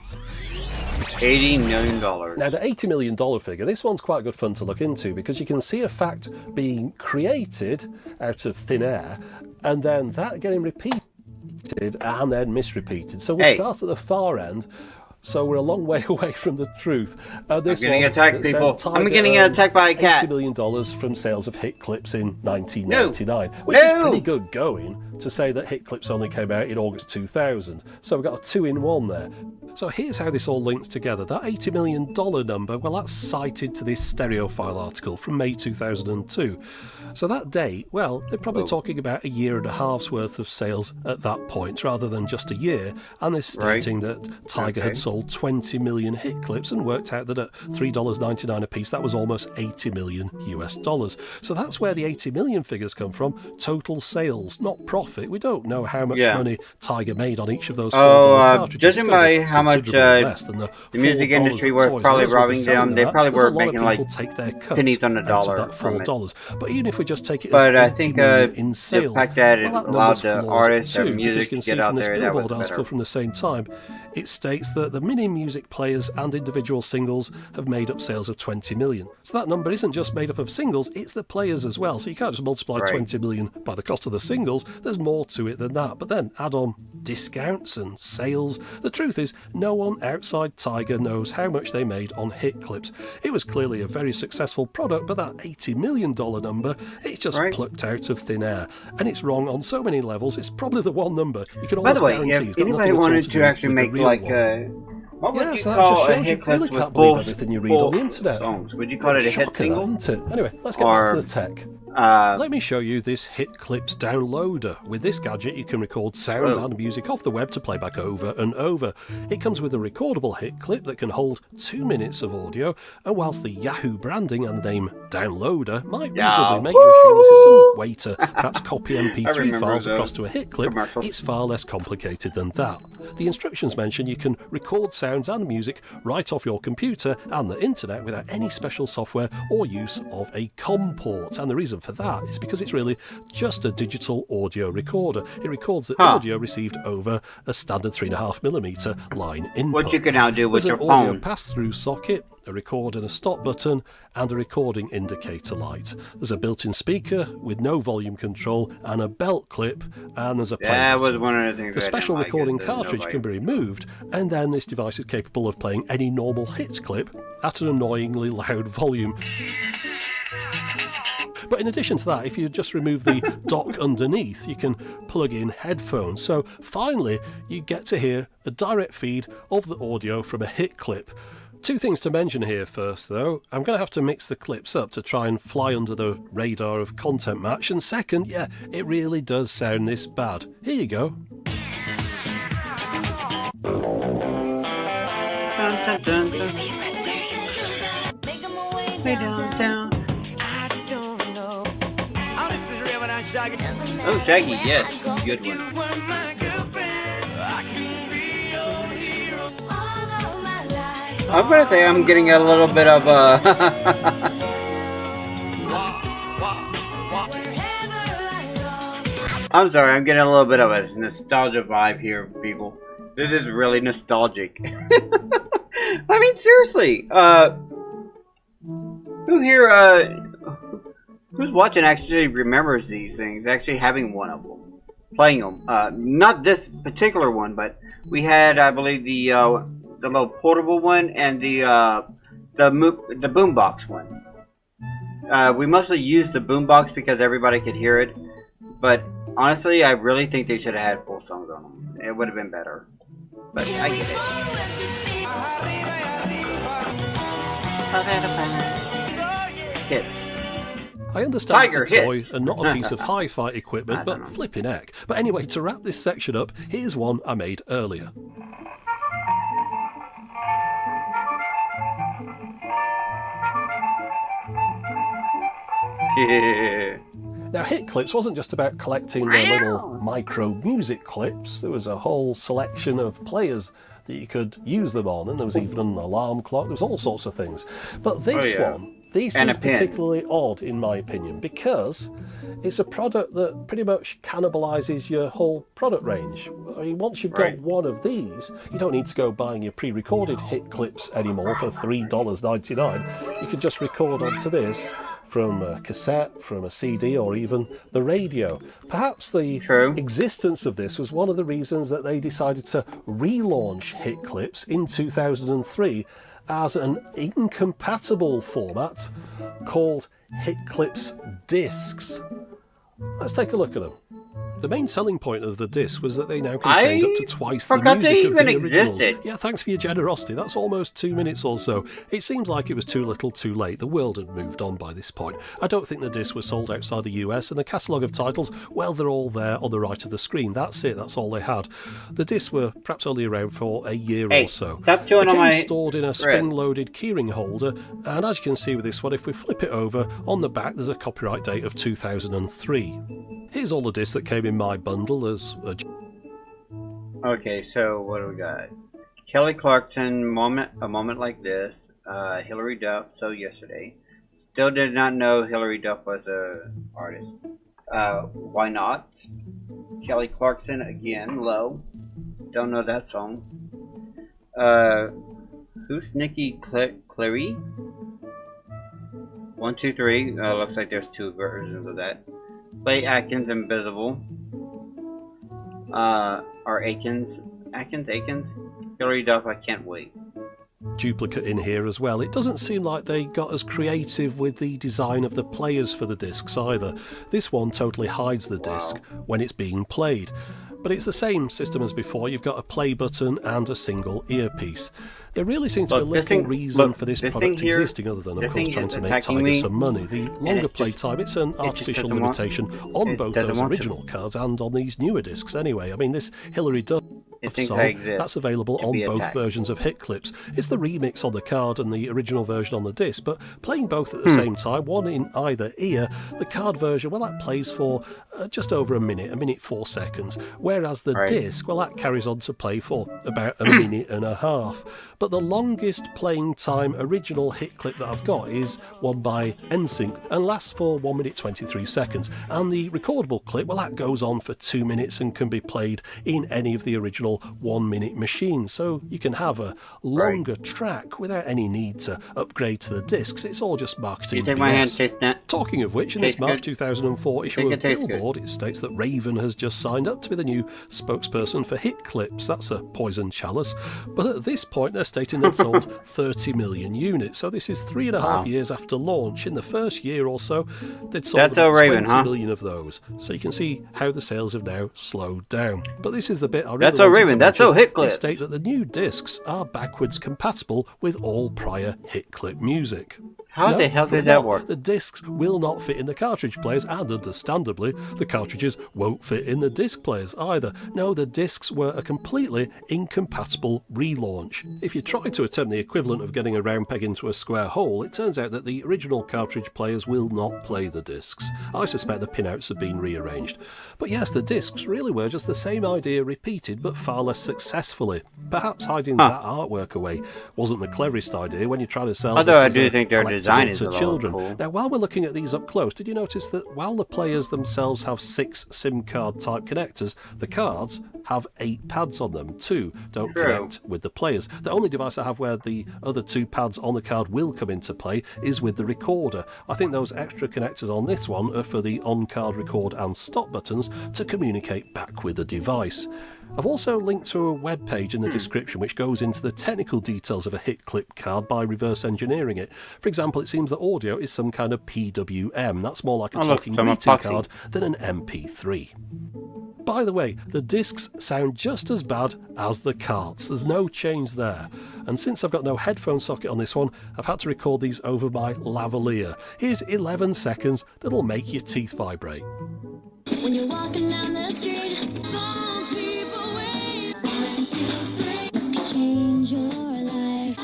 $80 million. Now, the $80 million figure, this one's quite good fun to look into because you can see a fact being created out of thin air and then that getting repeated and then misrepeated. So we'll start at the far end. So we're a long way away from the truth. This I'm getting attacked, people. I'm getting attacked by a cat. $80 million from sales of Hit Clips in 1999, which is pretty good going to say that Hit Clips only came out in August 2000. So we've got a 2-in-1 there. So here's how this all links together. That $80 million number, well, that's cited to this Stereophile article from May 2002. So that date, well, they're probably talking about a year and a half's worth of sales at that point, rather than just a year. And they're stating that Tiger had sold 20 million Hit Clips and worked out that at $3.99 a piece, that was almost 80 million US dollars. So that's where the 80 million figures come from. Total sales, not profit. We don't know how much money Tiger made on each of those $4 cartridges. Judging by how much the music industry were probably robbing them, they probably were making like pennies on the dollar from it. But even if we just take it but as I think in sales, the fact that it that allowed the artists too, and music to get out there, that was better. Article from the same time, it states that the mini music players and individual singles have made up sales of 20 million. So that number isn't just made up of singles, it's the players as well. So you can't just multiply 20 million by the cost of the singles. There's more to it than that. But then add on discounts and sales. The truth is, no one outside Tiger knows how much they made on Hit Clips. It was clearly a very successful product, but that $80 million number, it's just plucked out of thin air. And it's wrong on so many levels, it's probably the one number you can almost guarantee. By the way, if anybody wanted to actually make like what would you call a hit clip with both songs? Would you call it a hit single? Anyway, let's get back to the tech. Let me show you this Hit Clips downloader. With this gadget, you can record sounds and music off the web to play back over and over. It comes with a recordable Hit Clip that can hold 2 minutes of audio, and whilst the Yahoo branding and the name downloader might reasonably make you assume this is some way to perhaps copy MP3 files across to a Hit Clip, it's far less complicated than that. The instructions mention you can record sounds and music right off your computer and the internet without any special software or use of a COM port, and the reason for that is because it's really just a digital audio recorder. It records the audio received over a standard 3.5mm line input. What you can now do with There's your an phone. audio pass-through socket, a record and a stop button, and a recording indicator light. There's a built-in speaker with no volume control and a belt clip, and there's a play That was button. one of the things. The special recording cartridge can be removed, and then this device is capable of playing any normal hits clip at an annoyingly loud volume. But in addition to that, if you just remove the dock underneath, you can plug in headphones. So finally, you get to hear a direct feed of the audio from a Hit Clip. Two things to mention here first, though. I'm going to have to mix the clips up to try and fly under the radar of Content Match. And second, yeah, it really does sound this bad. Here you go. Dun, dun, dun, dun. Way downtown. Oh, Shaggy, yes, good one. I'm gonna say I'm getting a little bit of I'm sorry, I'm getting a little bit of a nostalgia vibe here, people. This is really nostalgic. I mean, seriously, who here, who's watching actually remembers these things, actually having one of them, playing them? Not this particular one, but we had, I believe, the little portable one, and the boombox one. We mostly used the boombox because everybody could hear it, but honestly, I really think they should have had full songs on them. It would have been better. But I get it. Hits. I understand Tiger it's a toy hits. and not a piece of hi-fi equipment, but flipping heck. But anyway, to wrap this section up, here's one I made earlier. Now, Hit Clips wasn't just about collecting the little micro music clips. There was a whole selection of players that you could use them on, and there was even an alarm clock. There was all sorts of things. But this this is particularly odd, in my opinion, because it's a product that pretty much cannibalizes your whole product range. I mean, once you've got one of these, you don't need to go buying your pre-recorded Hit Clips anymore for $3.99. You can just record onto this from a cassette, from a CD, or even the radio. Perhaps the existence of this was one of the reasons that they decided to relaunch Hit Clips in 2003 as an incompatible format called Hit Clips Discs. Let's take a look at them. The main selling point of the disc was that they now contained up to twice the music of the originals. Yeah, thanks for your generosity. That's almost 2 minutes or so. It seems like it was too little too late. The world had moved on by this point. I don't think the discs were sold outside the US, and the catalogue of titles, well, they're all there on the right of the screen. That's it. That's all they had. The discs were perhaps only around for a year or so. Stop chewing on my stored in a spring-loaded keyring holder, and as you can see with this one, if we flip it over, on the back there's a copyright date of 2003. Here's all the discs that came in my bundle as a... Okay, so what do we got? Kelly Clarkson, A Moment Like This, Hillary Duff, So Yesterday. Still did not know Hillary Duff was an artist. Why Not? Kelly Clarkson, again, Low. Don't know that song. Who's Nikki Clary? 1, 2, 3. Looks like there's 2 versions of that. Clay Atkins, Invisible. Or Akins. Hillary Duff, I Can't Wait. Duplicate in here as well. It doesn't seem like they got as creative with the design of the players for the discs either. This one totally hides the disc when it's being played. But it's the same system as before. You've got a play button and a single earpiece. There really seems to be little reason for this product existing other than, of course, trying to make Tiger some money. The longer play time, it's an artificial limitation on both those original cards and on these newer discs anyway. I mean, this Hillary Duff song, that's available on both versions of Hit Clips. It's the remix on the card and the original version on the disc, but playing both at the same time, one in either ear, the card version, well, that plays for just over a minute 4 seconds, whereas the disc, well, that carries on to play for about a minute and a half. But the longest playing time original Hit Clip that I've got is one by NSYNC and lasts for 1 minute 23 seconds. And the recordable clip, well, that goes on for 2 minutes and can be played in any of the original 1 minute machines. So you can have a longer track without any need to upgrade to the discs. It's all just marketing. You take my hand, taste that. Talking of which, in this March 2004 issue of Billboard, it states that Raven has just signed up to be the new spokesperson for Hit Clips. That's a poison chalice. But at this point, they're stating they'd sold 30 million units. So this is 3.5 years after launch. In the first year or so, they'd sold about 20 million of those. So you can see how the sales have now slowed down. But this is the bit I really wanted to mention. Hit Clips. They state that the new discs are backwards compatible with all prior Hit Clip music. How the hell did that work? The discs will not fit in the cartridge players, and understandably, the cartridges won't fit in the disc players either. No, the discs were a completely incompatible relaunch. If you try to attempt the equivalent of getting a round peg into a square hole, it turns out that the original cartridge players will not play the discs. I suspect the pinouts have been rearranged. But yes, the discs really were just the same idea repeated, but far less successfully. Perhaps hiding that artwork away wasn't the cleverest idea when you're trying to sell Although I do think their design is to children. Cool. Now, while we're looking at these up close, did you notice that while the players themselves have 6 SIM card type connectors, the cards have 8 pads on them. 2 don't connect with the players. The only device I have where the other 2 pads on the card will come into play is with the recorder. I think those extra connectors on this one are for the on-card record and stop buttons to communicate back with the device. I've also linked to a web page in the description which goes into the technical details of a hit clip card by reverse engineering it. For example, it seems that audio is some kind of PWM. That's more like a talking greeting card than an MP3. By the way, the discs sound just as bad as the carts. There's no change there. And since I've got no headphone socket on this one, I've had to record these over my lavalier. Here's 11 seconds that'll make your teeth vibrate. When you're walking down the street, some people wait. Change your life.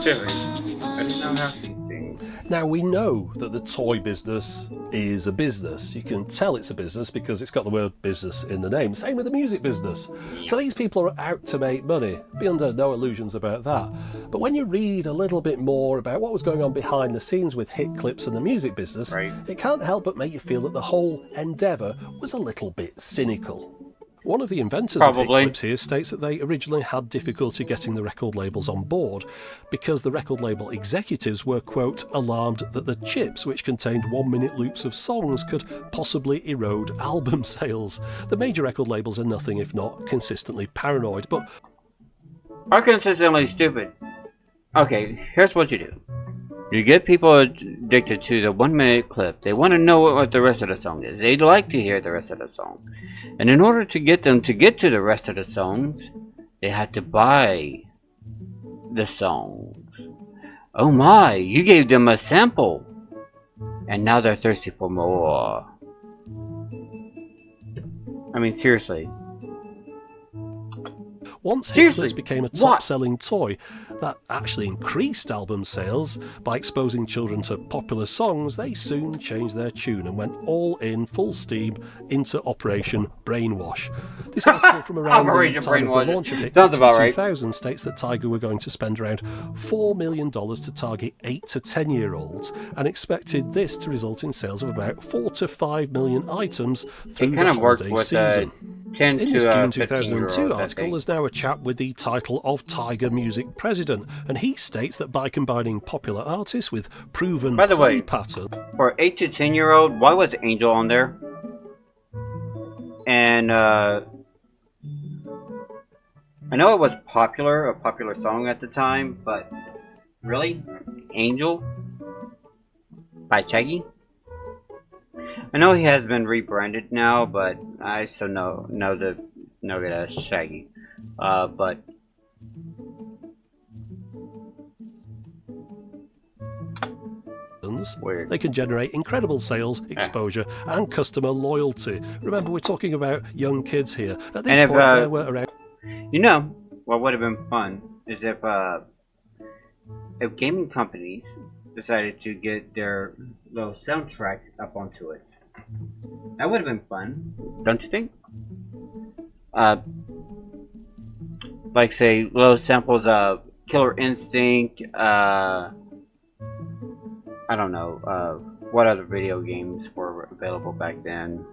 I didn't know how these things. Now, we know that the toy business is a business. You can tell it's a business because it's got the word business in the name. Same with the music business. So these people are out to make money. Be under no illusions about that. But when you read a little bit more about what was going on behind the scenes with hit clips and the music business, it can't help but make you feel that the whole endeavour was a little bit cynical. One of the inventors of hit clips here states that they originally had difficulty getting the record labels on board because the record label executives were, quote, alarmed that the chips, which contained 1-minute loops of songs, could possibly erode album sales. The major record labels are nothing if not consistently paranoid, but... Are consistently stupid. Okay, here's what you do. You get people addicted to the 1-minute clip. They want to know what the rest of the song is. They'd like to hear the rest of the song. And in order to get them to get to the rest of the songs, they had to buy the songs. Oh my, you gave them a sample. And now they're thirsty for more. I mean, seriously. Once hit clips became a top-selling toy that actually increased album sales by exposing children to popular songs, they soon changed their tune and went all in full steam into Operation Brainwash. This article from around the time of the launch of Hit Clips in 2000 states that Tiger were going to spend around $4 million to target 8 to 10-year-olds and expected this to result in sales of about 4 to 5 million items through the holiday season. In this June 2002 article, there's now a chap with the title of Tiger Music President, and he states that by combining popular artists with proven play pattern... For 8 to 10-year-old, why was Angel on there? And, I know it was a popular song at the time, but really? Angel? By Shaggy? I know he has been rebranded now, but I still know it as Shaggy. But weird. They can generate incredible sales, exposure, and customer loyalty. Remember, we're talking about young kids here. At this point, there were around. You know, what would have been fun is if gaming companies decided to get their little soundtracks up onto it. That would have been fun, don't you think? Like say little samples of Killer Instinct, I don't know, what other video games were available back then.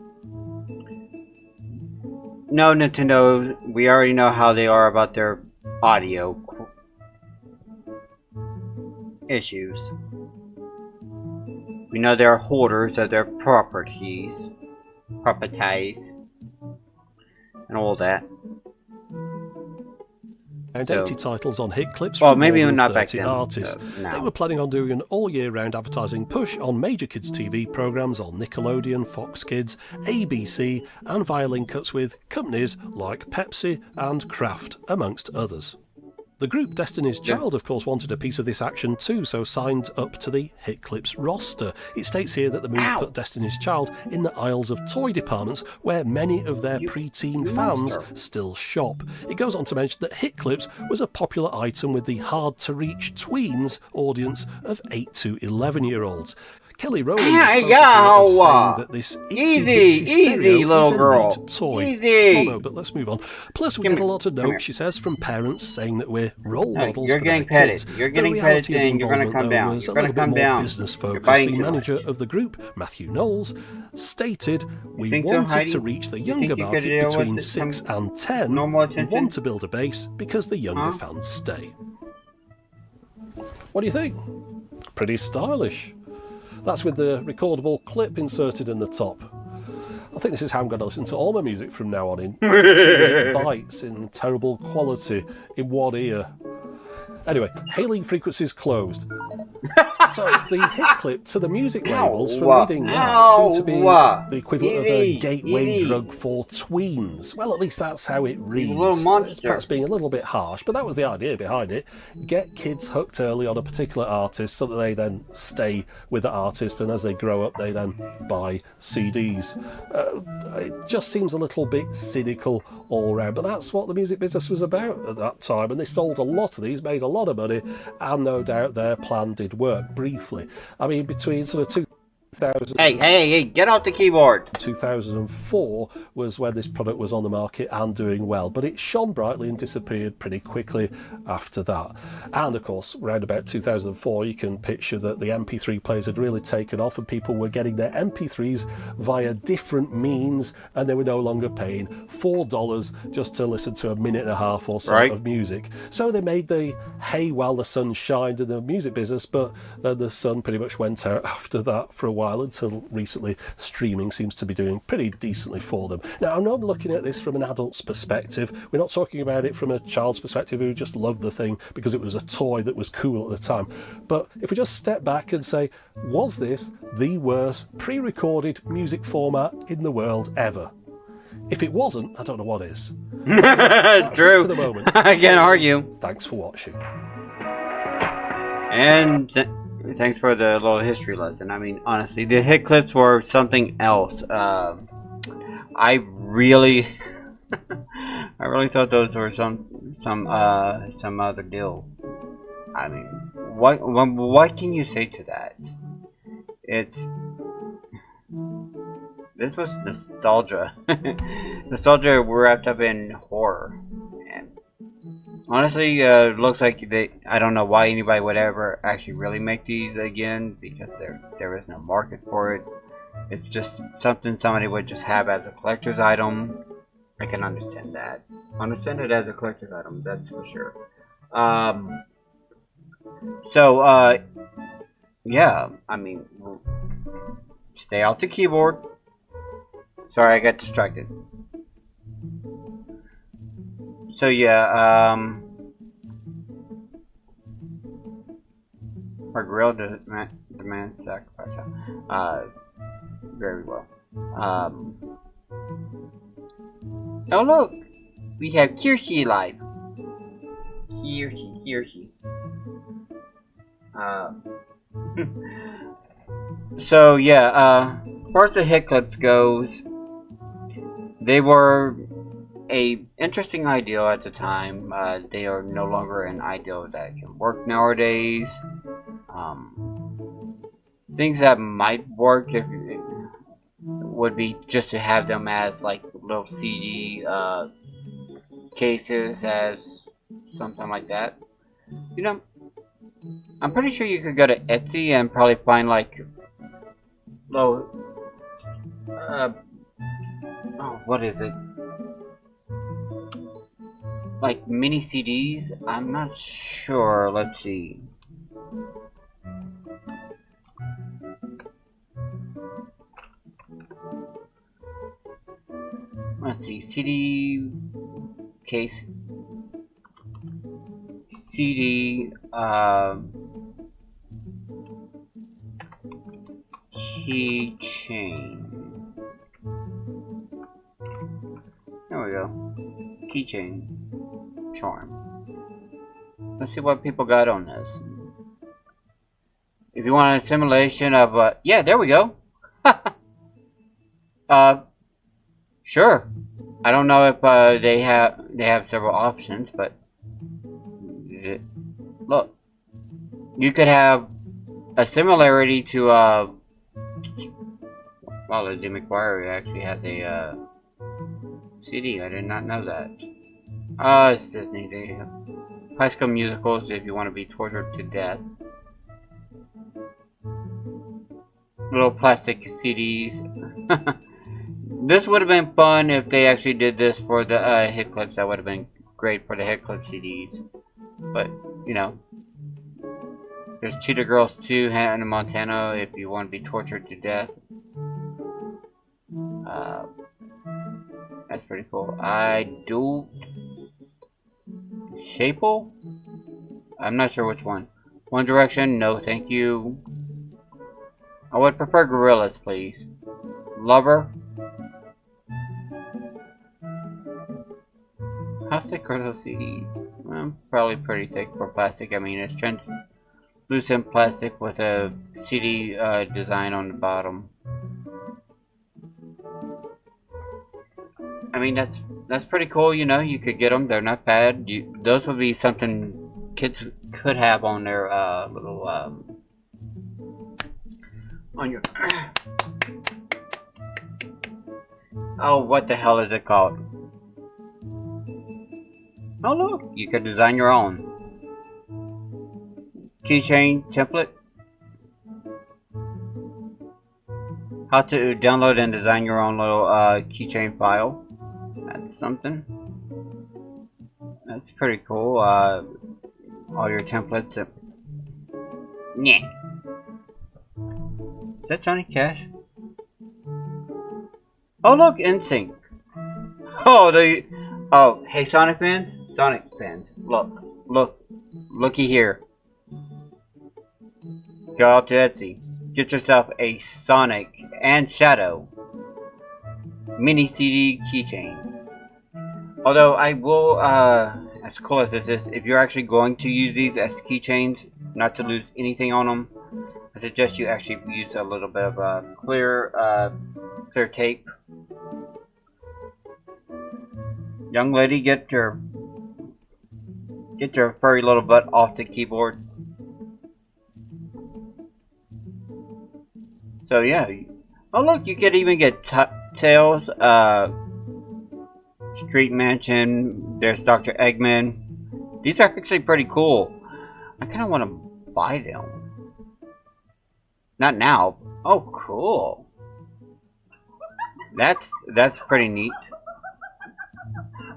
No, Nintendo, we already know how they are about their audio issues. We know they're hoarders of their properties, and all that. Around 80 titles on hit clips well, from maybe more than not 30 back then, artists. no. They were planning on doing an all-year-round advertising push on major kids' TV programmes on Nickelodeon, Fox Kids, ABC, and via link-ups with companies like Pepsi and Kraft, amongst others. The group Destiny's Child, of course, wanted a piece of this action too, so signed up to the Hit Clips roster. It states here that the move put Destiny's Child in the aisles of toy departments where many of their pre-teen fans still shop. It goes on to mention that Hit Clips was a popular item with the hard-to-reach tweens audience of 8 to 11-year-olds. Kelly Rowland saying that this easy little girl, toy. easy. Mono, but let's move on. Plus, we get a lot of notes, she says, from parents saying that we're role models. You're for getting their petted. kids. You're getting petted, and you're going to come down. Was You're a going to little come bit more down. business focused. The manager of the group, Matthew Knowles, stated, "We wanted to reach the younger market between 6 and 10. We want to build a base because the younger fans stay." What do you think? Pretty stylish. That's with the recordable clip inserted in the top. I think this is how I'm going to listen to all my music from now on, in 2 bytes in terrible quality in one ear. Anyway, hailing frequencies closed. So the hit clip to the music labels from reading that seemed to be the equivalent of a gateway drug for tweens. Well, at least that's how it reads. It's perhaps being a little bit harsh, but that was the idea behind it. Get kids hooked early on a particular artist so that they then stay with the artist, and as they grow up they then buy CDs. It just seems a little bit cynical all round, but that's what the music business was about at that time, and they sold a lot of these, made a lot of money, and no doubt their plan did work briefly. I mean, between sort of 2000... Hey, get off the keyboard! 2004 was when this product was on the market and doing well, but it shone brightly and disappeared pretty quickly after that. And of course, around about 2004, you can picture that the MP3 players had really taken off and people were getting their MP3s via different means, and they were no longer paying $4 just to listen to a minute and a half or so of music. So they made the hay while the sun shined in the music business, but then the sun pretty much went out after that for a while, until recently streaming seems to be doing pretty decently for them. Now, I'm not looking at this from an adult's perspective. We're not talking about it from a child's perspective who just loved the thing because it was a toy that was cool at the time. But if we just step back and say, was this the worst pre-recorded music format in the world ever? If it wasn't, I don't know what is. True. For the moment. I can't argue. Thanks for watching. And thanks for the little history lesson. I mean, honestly, the hit clips were something else. I really, I really thought those were some other deal. I mean, what can you say to that? This was nostalgia. Nostalgia wrapped up in horror. And honestly, it looks like I don't know why anybody would ever actually really make these again, because there is no market for it. It's just something somebody would just have as a collector's item. I can understand that. Understand it as a collector's item, that's for sure. Yeah, I mean, stay off the keyboard. Sorry, I got distracted. So yeah, our grill demands sacrifice. Very well. Oh look, we have Kirsty live. Kirsty. So yeah, as far as the hit clips goes, they were a interesting ideal at the time. They are no longer an ideal that can work nowadays. Things that might work would be just to have them as like little CD cases, as something like that. You know, I'm pretty sure you could go to Etsy and probably find like little what is it? Like mini CDs? I'm not sure. Let's see. Let's see. CD case. CD keychain. There we go. Keychain charm. Let's see what people got on this. If you want a simulation of yeah, there we go. Sure. I don't know if they have several options, but look, you could have a similarity to well, Lizzie McGuire actually has a CD. I did not know that. It's Disney. They have High School Musicals if you want to be tortured to death. Little plastic CDs. This would have been fun if they actually did this for the hit clips. That would have been great for the hit clip CDs. But, you know, there's Cheetah Girls 2, Hannah Montana if you want to be tortured to death. That's pretty cool. I do Shaple? I'm not sure which one. One Direction? No, thank you. I would prefer Gorillas, please. Lover? How thick are those CDs? Well, probably pretty thick for plastic. I mean, it's translucent plastic with a CD design on the bottom. I mean, that's pretty cool. You know, you could get them. They're not bad. Those would be something kids could have on their little on your. Oh, what the hell is it called? Oh look, you could design your own keychain template. How to download and design your own little keychain file. That's something. That's pretty cool. All your templates. Yeah. Is that Johnny Cash? Oh look, NSYNC. Oh, hey Sonic fans. Sonic fans, looky here. Go out to Etsy. Get yourself a Sonic and Shadow mini CD keychain. Although I will, as cool as this is, if you're actually going to use these as keychains, not to lose anything on them, I suggest you actually use a little bit of clear tape. Young lady, get your furry little butt off the keyboard. So yeah. Oh look, you could even get Tails, Street Mansion. There's Dr. Eggman. These are actually pretty cool. I kind of want to buy them. Not now. Oh, cool. That's pretty neat.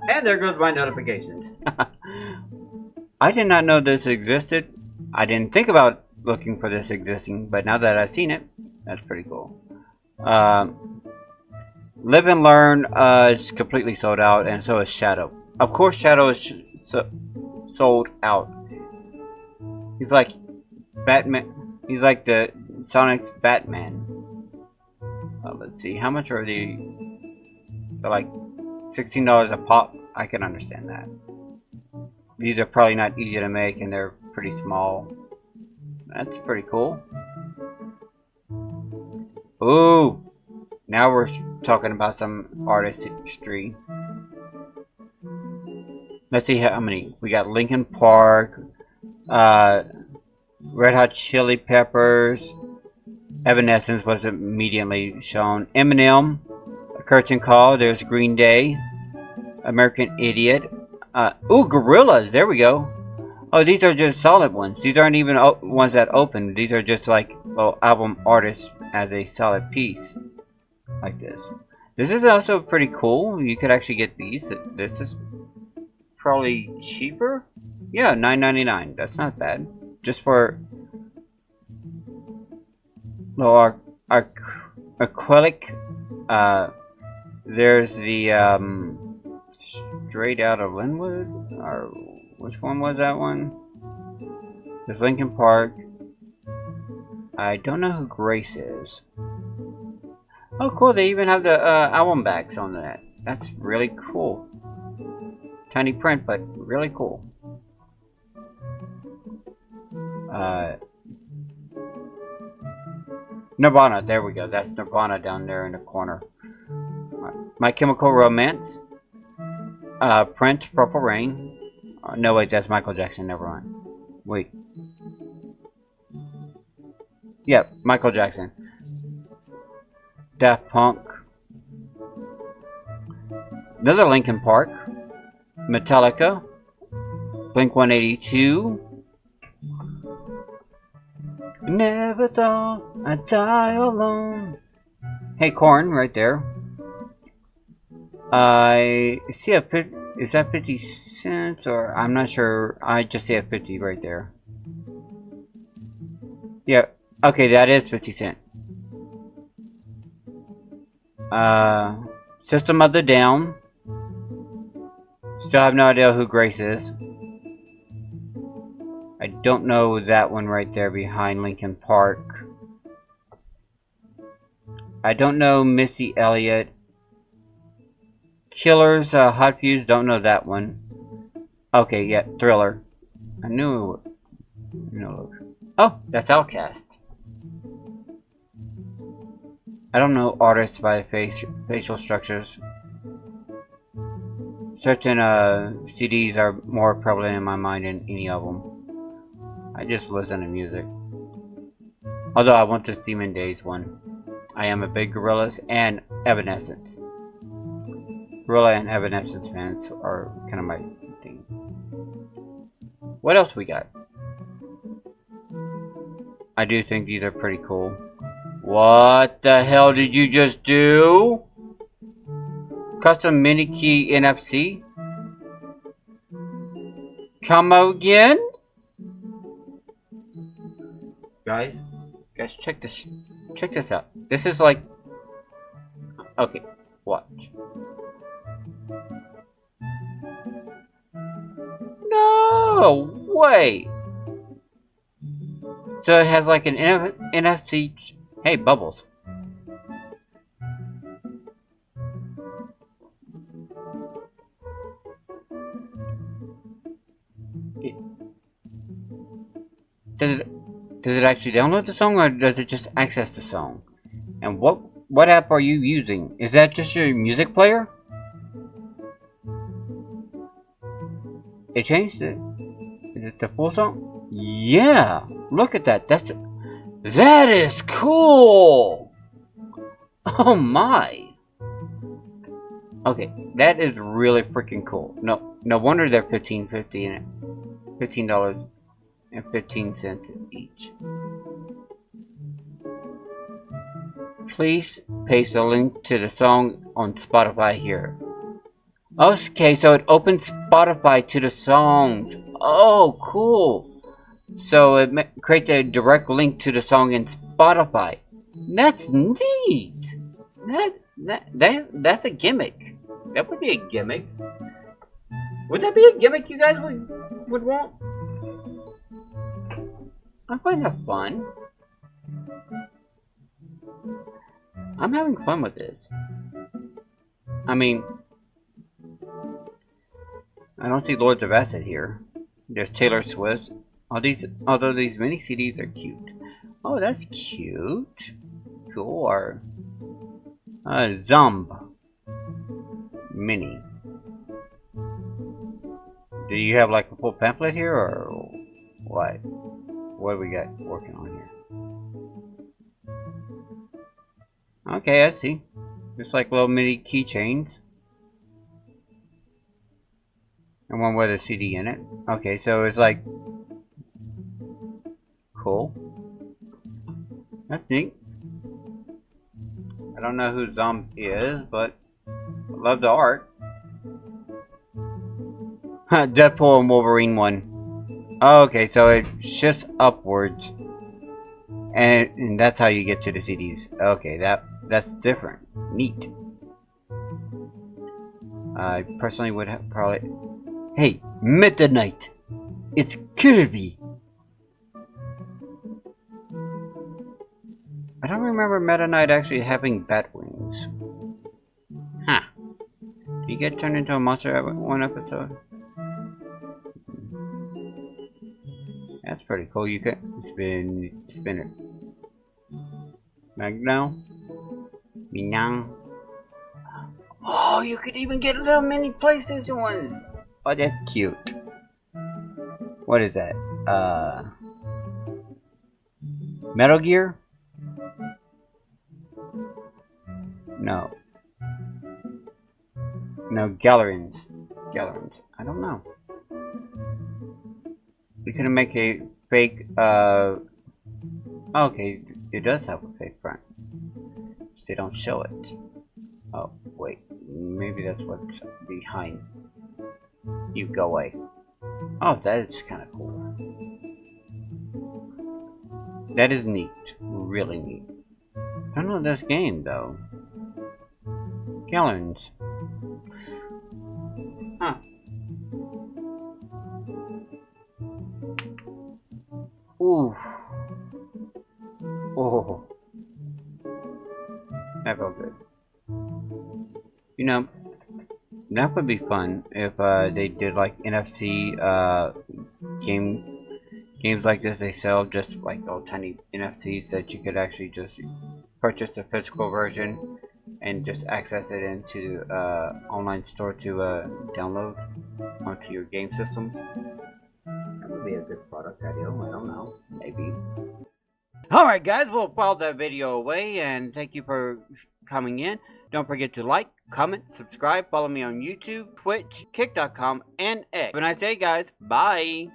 And there goes my notifications. I did not know this existed. I didn't think about looking for this existing, but now that I've seen it, that's pretty cool. Live and Learn is completely sold out, and so is Shadow. Of course, Shadow is sold out. He's like Batman. He's like the Sonic's Batman. Let's see, how much are they? They're like $16 a pop. I can understand that. These are probably not easy to make, and they're pretty small. That's pretty cool. Ooh, now we're talking about some artistry. Let's see how many. We got Linkin Park, Red Hot Chili Peppers, Evanescence was immediately shown, Eminem, Curtain Call, there's Green Day, American Idiot, ooh, Gorillaz, there we go. Oh, these are just solid ones. These aren't even ones that open. These are just like little album artists as a solid piece. Like this. This is also pretty cool. You could actually get these. This is probably cheaper. Yeah, $9.99. That's not bad. Just for little acrylic. There's the Straight Out of Linwood, or which one was that one? There's Linkin Park. I don't know who Grace is. Oh, cool! They even have the album backs on that. That's really cool. Tiny print, but really cool. Nirvana. There we go. That's Nirvana down there in the corner. My Chemical Romance. Prince, Purple Rain. No, wait, that's Michael Jackson. Never mind. Wait. Yep, Michael Jackson. Daft Punk. Another Linkin Park. Metallica. Blink-182. Never thought I'd die alone. Hey, Korn, right there. I see a is that 50 cents, or I'm not sure. I just see a 50 right there. Yeah, okay, that is 50 cents. System of the Down. Still have no idea who Grace is. I don't know that one right there behind Lincoln Park. I don't know Missy Elliott. Killers, Hot Fuse, don't know that one. Okay, yeah, Thriller. I knew. No. Oh, that's Outcast. I don't know artists by facial structures. Certain CDs are more prevalent in my mind than any of them. I just listen to music. Although I want this Demon Days one. I am a big Gorillaz and Evanescence. Gorilla and Evanescence fans are kind of my thing. What else we got? I do think these are pretty cool. What the hell did you just do? Custom mini key NFC? Come again? Guys, check this out. This is like, okay, watch. No way. So it has like an NFC. Hey, Bubbles. Does it actually download the song, or does it just access the song? And what app are you using? Is that just your music player? It changed it. Is it the full song? Yeah. Look at that. That is cool. Oh my. Okay, that is really freaking cool. No wonder they're $15.15 each. Please paste a link to the song on Spotify here. Okay, so it opens Spotify to the songs. Oh, cool. So it creates a direct link to the song in Spotify. That's neat. That's a gimmick. That would be a gimmick. Would that be a gimmick you guys would want? I find that fun. I'm having fun with this. I mean, I don't see Lords of Acid here. There's Taylor Swift. Although these mini CDs are cute. Oh, that's cute. Cool. Or Zomb Mini. Do you have like a full pamphlet here, or what? What do we got working on here? Okay, I see. Just like little mini keychains. And one with a CD in it. Okay, so it's like cool. That's neat. I don't know who Zomb is, but I love the art. Deadpool and Wolverine one. Okay, so it shifts upwards, and that's how you get to the CDs. Okay, that's different. Neat. I personally would have probably. Hey, Meta Knight! It's Kirby! I don't remember Meta Knight actually having bat wings. Huh. Did he get turned into a monster at one episode? That's pretty cool. You can spin it. Magno? Minang? Oh, you could even get little mini PlayStation ones! Oh, that's cute. What is that? Metal Gear? No. No, Gallerins. I don't know. We couldn't make a fake, okay, it does have a fake front. They don't show it. Oh, wait. Maybe that's what's behind. You go away. Oh, that is kind of cool. That is neat. Really neat. I don't know this game, though. Gallons. Huh. Ooh. Oh. That felt good. You know, that would be fun if they did like NFC games like this. They sell just like little tiny NFTs that you could actually just purchase the physical version and just access it into online store to download onto your game system. That would be a good product idea. I don't know, maybe. Alright guys, we'll file that video away, and thank you for coming in. Don't forget to like, comment, subscribe, follow me on YouTube, Twitch, Kick.com, and X. Have a nice day guys. Bye!